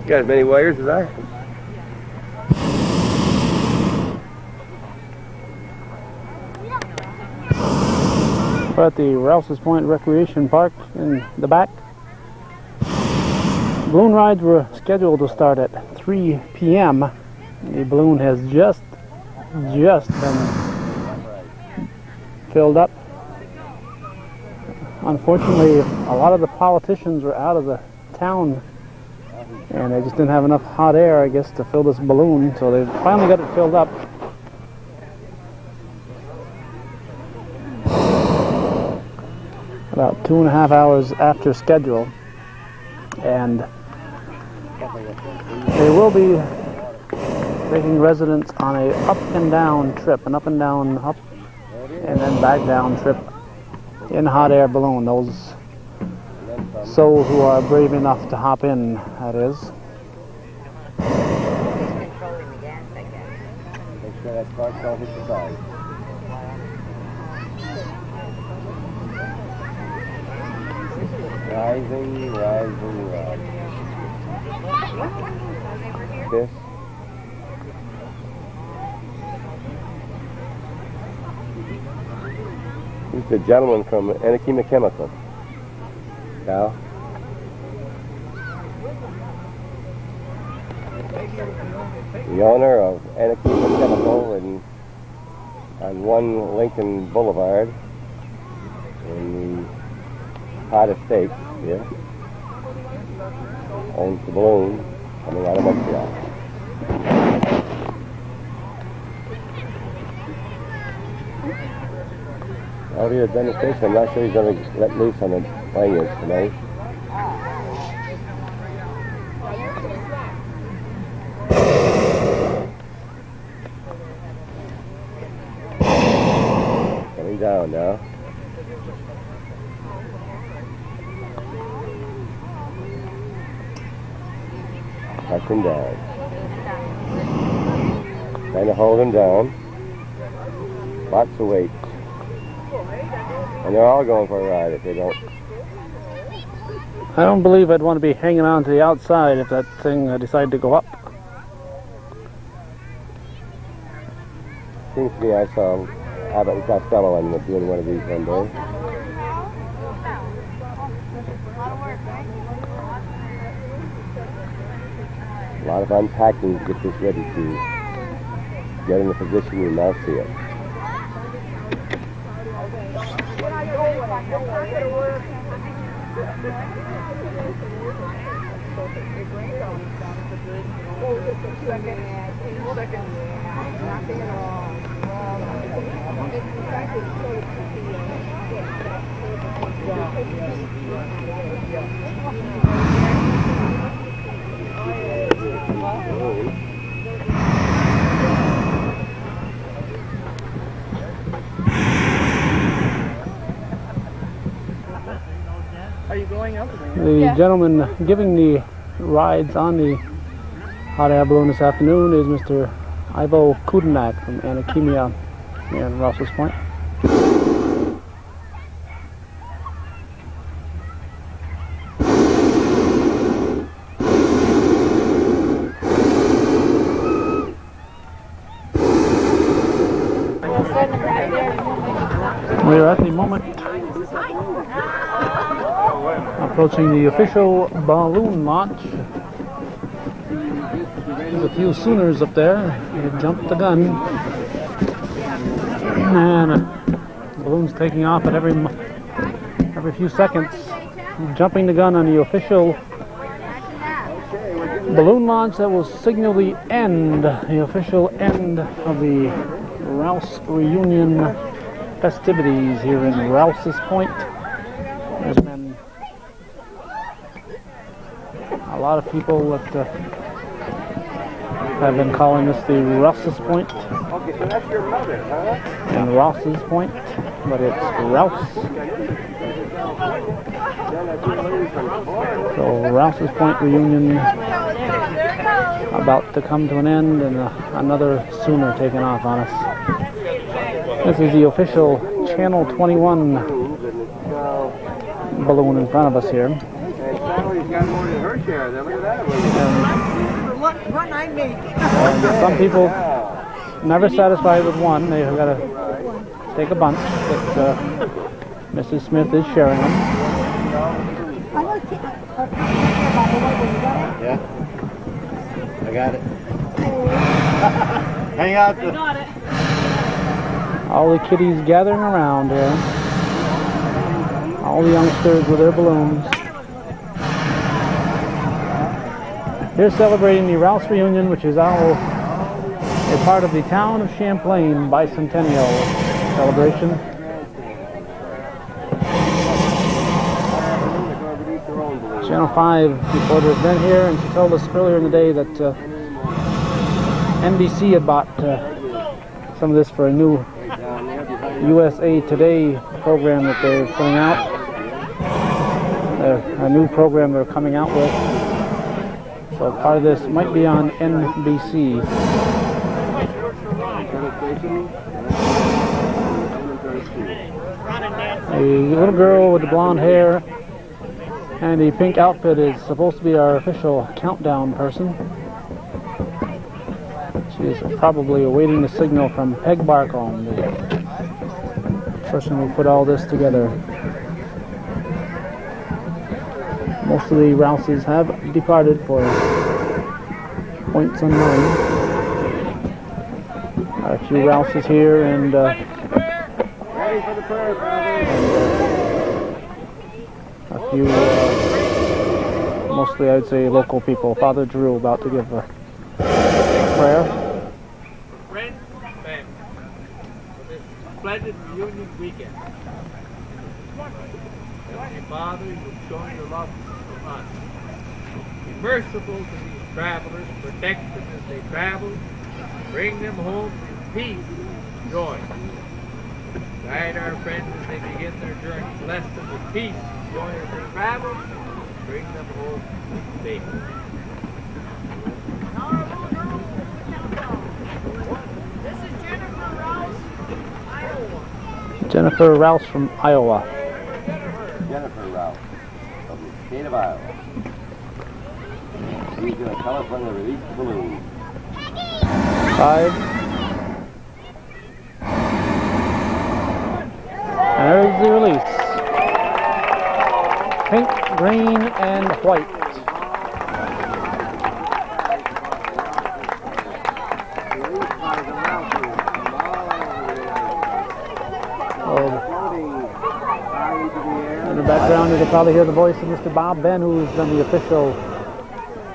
S7: You got as many wires as I have.
S2: We're at the Rouses Point Recreation Park in the back. Balloon rides were scheduled to start at 3 p.m. The balloon has just been filled up. Unfortunately, a lot of the politicians were out of the town and they just didn't have enough hot air, I guess, to fill this balloon, so they finally got it filled up. About 2.5 hours after schedule, and they will be taking residents on a up and down trip, an up and down, up and then back down trip in hot air balloon. Those souls who are brave enough to hop in, that is.
S7: Make sure that spark don't hit the side. Rising, rising, rising. This. He's the gentleman from Anakima Chemical. Cal? The owner of Anakima Chemical on 1 Lincoln Boulevard in the Pot Estate here. Owns the balloon coming out of Montreal. Audio demonstration. I'm not sure he's going to let loose on the lanyards tonight. Coming down now. Touching down. Trying to hold him down. Lots of weight. And they're all going for a ride if they don't.
S2: I don't believe I'd want to be hanging on to the outside if that thing decided to go up.
S7: Seems to me I saw Abbott and Costello on doing one of these one day. A lot of unpacking to get this ready to get in the position you now see it.
S3: Are you going up?
S2: The gentleman giving the rides on the hot air balloon this afternoon is Mr. Ivo Kudenak from Anakemia here in Rouses Point. We're at the moment approaching the official balloon launch. There's a few Sooners up there. They jumped the gun. And the balloon's taking off at every few seconds. Jumping the gun on the official balloon launch that will signal the official end of the Rouse reunion festivities here in Rouses Point. There's been a lot of people that have been calling this the Rouses Point.
S15: Okay, so that's your mother, huh?
S2: And Rouses Point, but it's Rouse. So Rouses Point reunion about to come to an end, and another Sooner taking off on us. This is the official Channel 21 balloon in front of us here.
S15: And Sally's got more than her share. Look at that.
S11: One I make.
S2: And some people never satisfied with one. They've got to take a bunch, but Mrs. Smith is sharing them.
S15: Yeah. I got it. Hang out.
S11: I got it.
S2: All the kiddies gathering around here. All the youngsters with their balloons. They're celebrating the Rouse reunion, which is a part of the Town of Champlain bicentennial celebration. Channel 5 reporter has been here, and she told us earlier in the day that NBC had bought some of this for a new USA Today program that they're putting out. A new program they're coming out with. So part of this might be on NBC. A little girl with the blonde hair and the pink outfit is supposed to be our official countdown person. She is probably awaiting the signal from Peg Barcombe, the person who put all this together. Most of the Rouses have departed for points unknown. A few Rouses here and a few, mostly I'd say local people. Father Drew about to give a prayer.
S12: Friends and family, for this splendid reunion weekend. Heavenly Father, you've shown your love from us. Be merciful to these travelers, protect them as they travel, bring them home in peace and joy. Guide our friends as they begin their journey. Bless them with peace and joy as they travel. Bring them home safely.
S11: This is Jennifer Rouse, Iowa.
S2: Jennifer Rouse from Iowa.
S7: Jennifer Rouse from the state of Iowa. She's going to tell us when to release the balloon.
S2: 5. And there's the release. Pink, green, and white. In the background, you can probably hear the voice of Mr. Bob Ben, who's been the official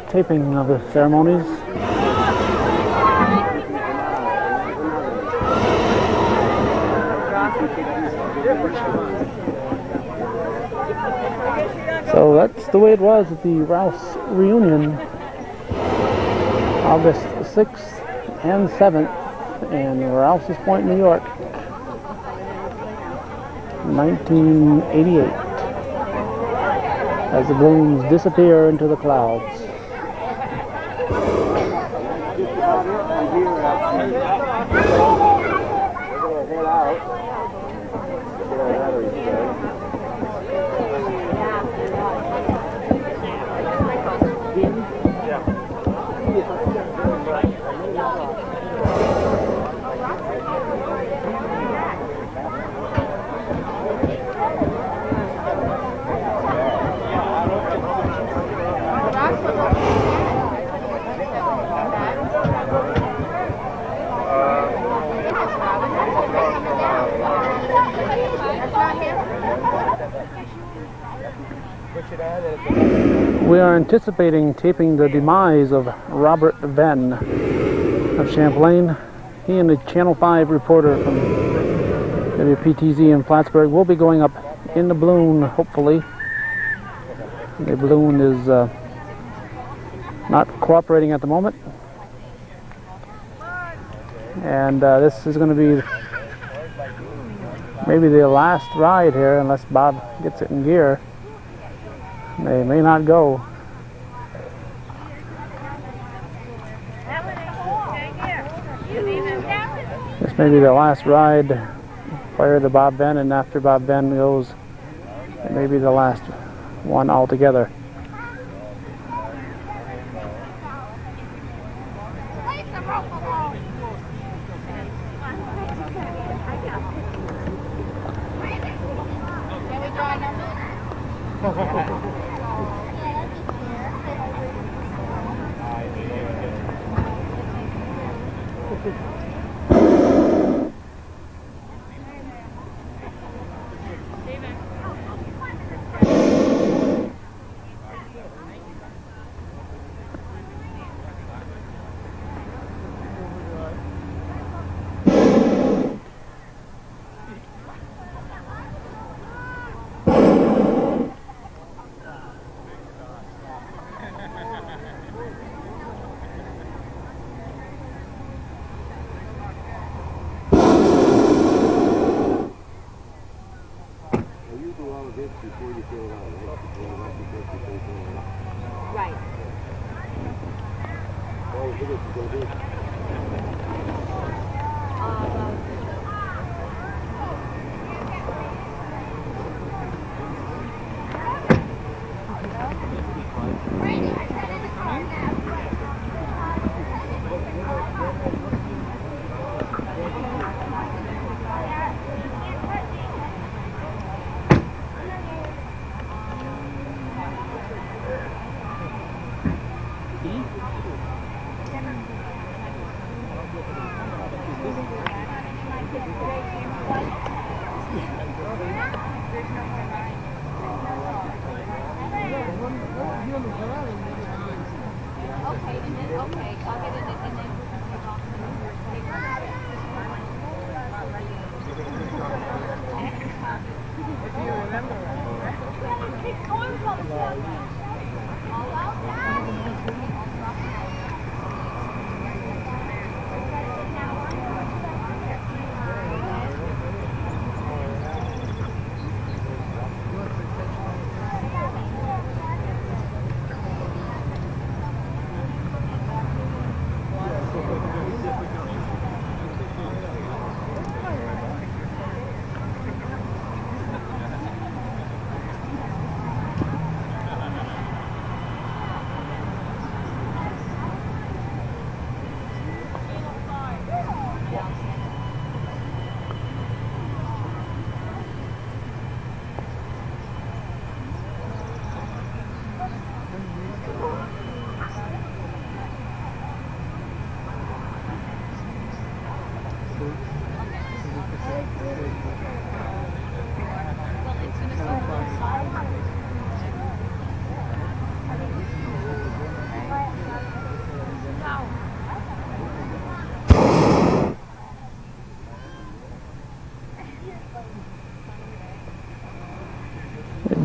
S2: taping of the ceremonies. So that's the way it was at the Rouse reunion, August 6th and 7th in Rouse's Point, New York, 1988, as the balloons disappear into the clouds. We are anticipating taping the demise of Robert Venn of Champlain. He and a Channel 5 reporter from WPTZ in Plattsburgh will be going up in the balloon, hopefully. The balloon is not cooperating at the moment. And this is going to be maybe the last ride here, unless Bob gets it in gear. They may not go. This may be the last ride prior to Bob Venn, and after Bob Venn goes, it may be the last one altogether.
S11: Right.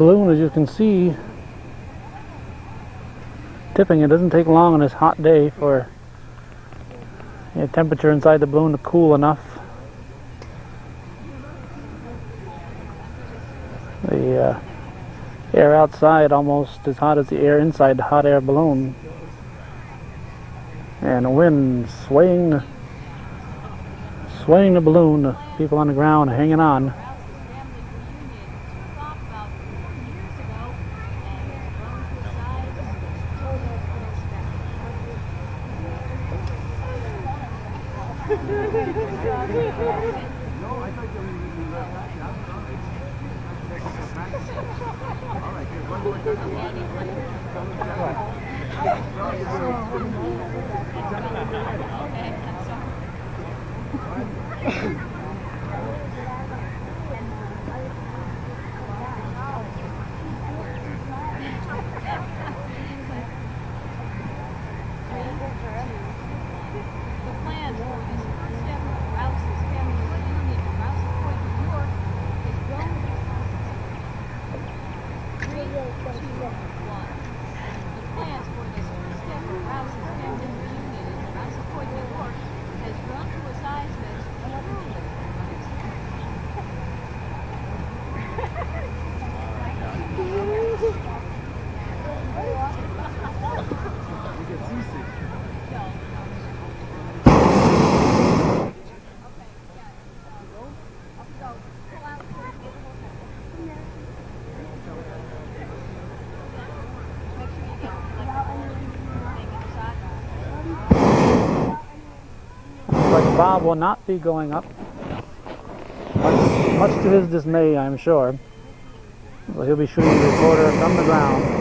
S5: balloon, as you can see, tipping. It doesn't take long on this hot day for the temperature inside the balloon to cool enough. The air outside almost as hot as the air inside the hot air balloon. And the wind swaying the balloon, the people on the ground hanging on. But Bob will not be going up, much to his dismay, I'm sure. So he'll be shooting the recorder from the ground.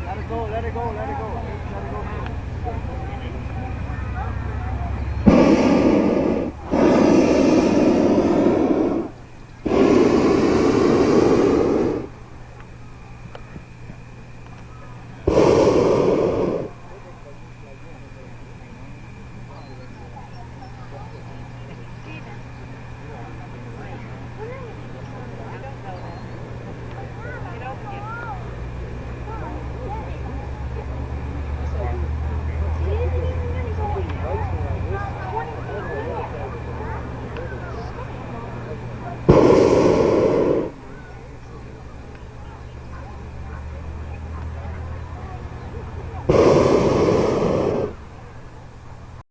S3: Let it go, let it go, let it go.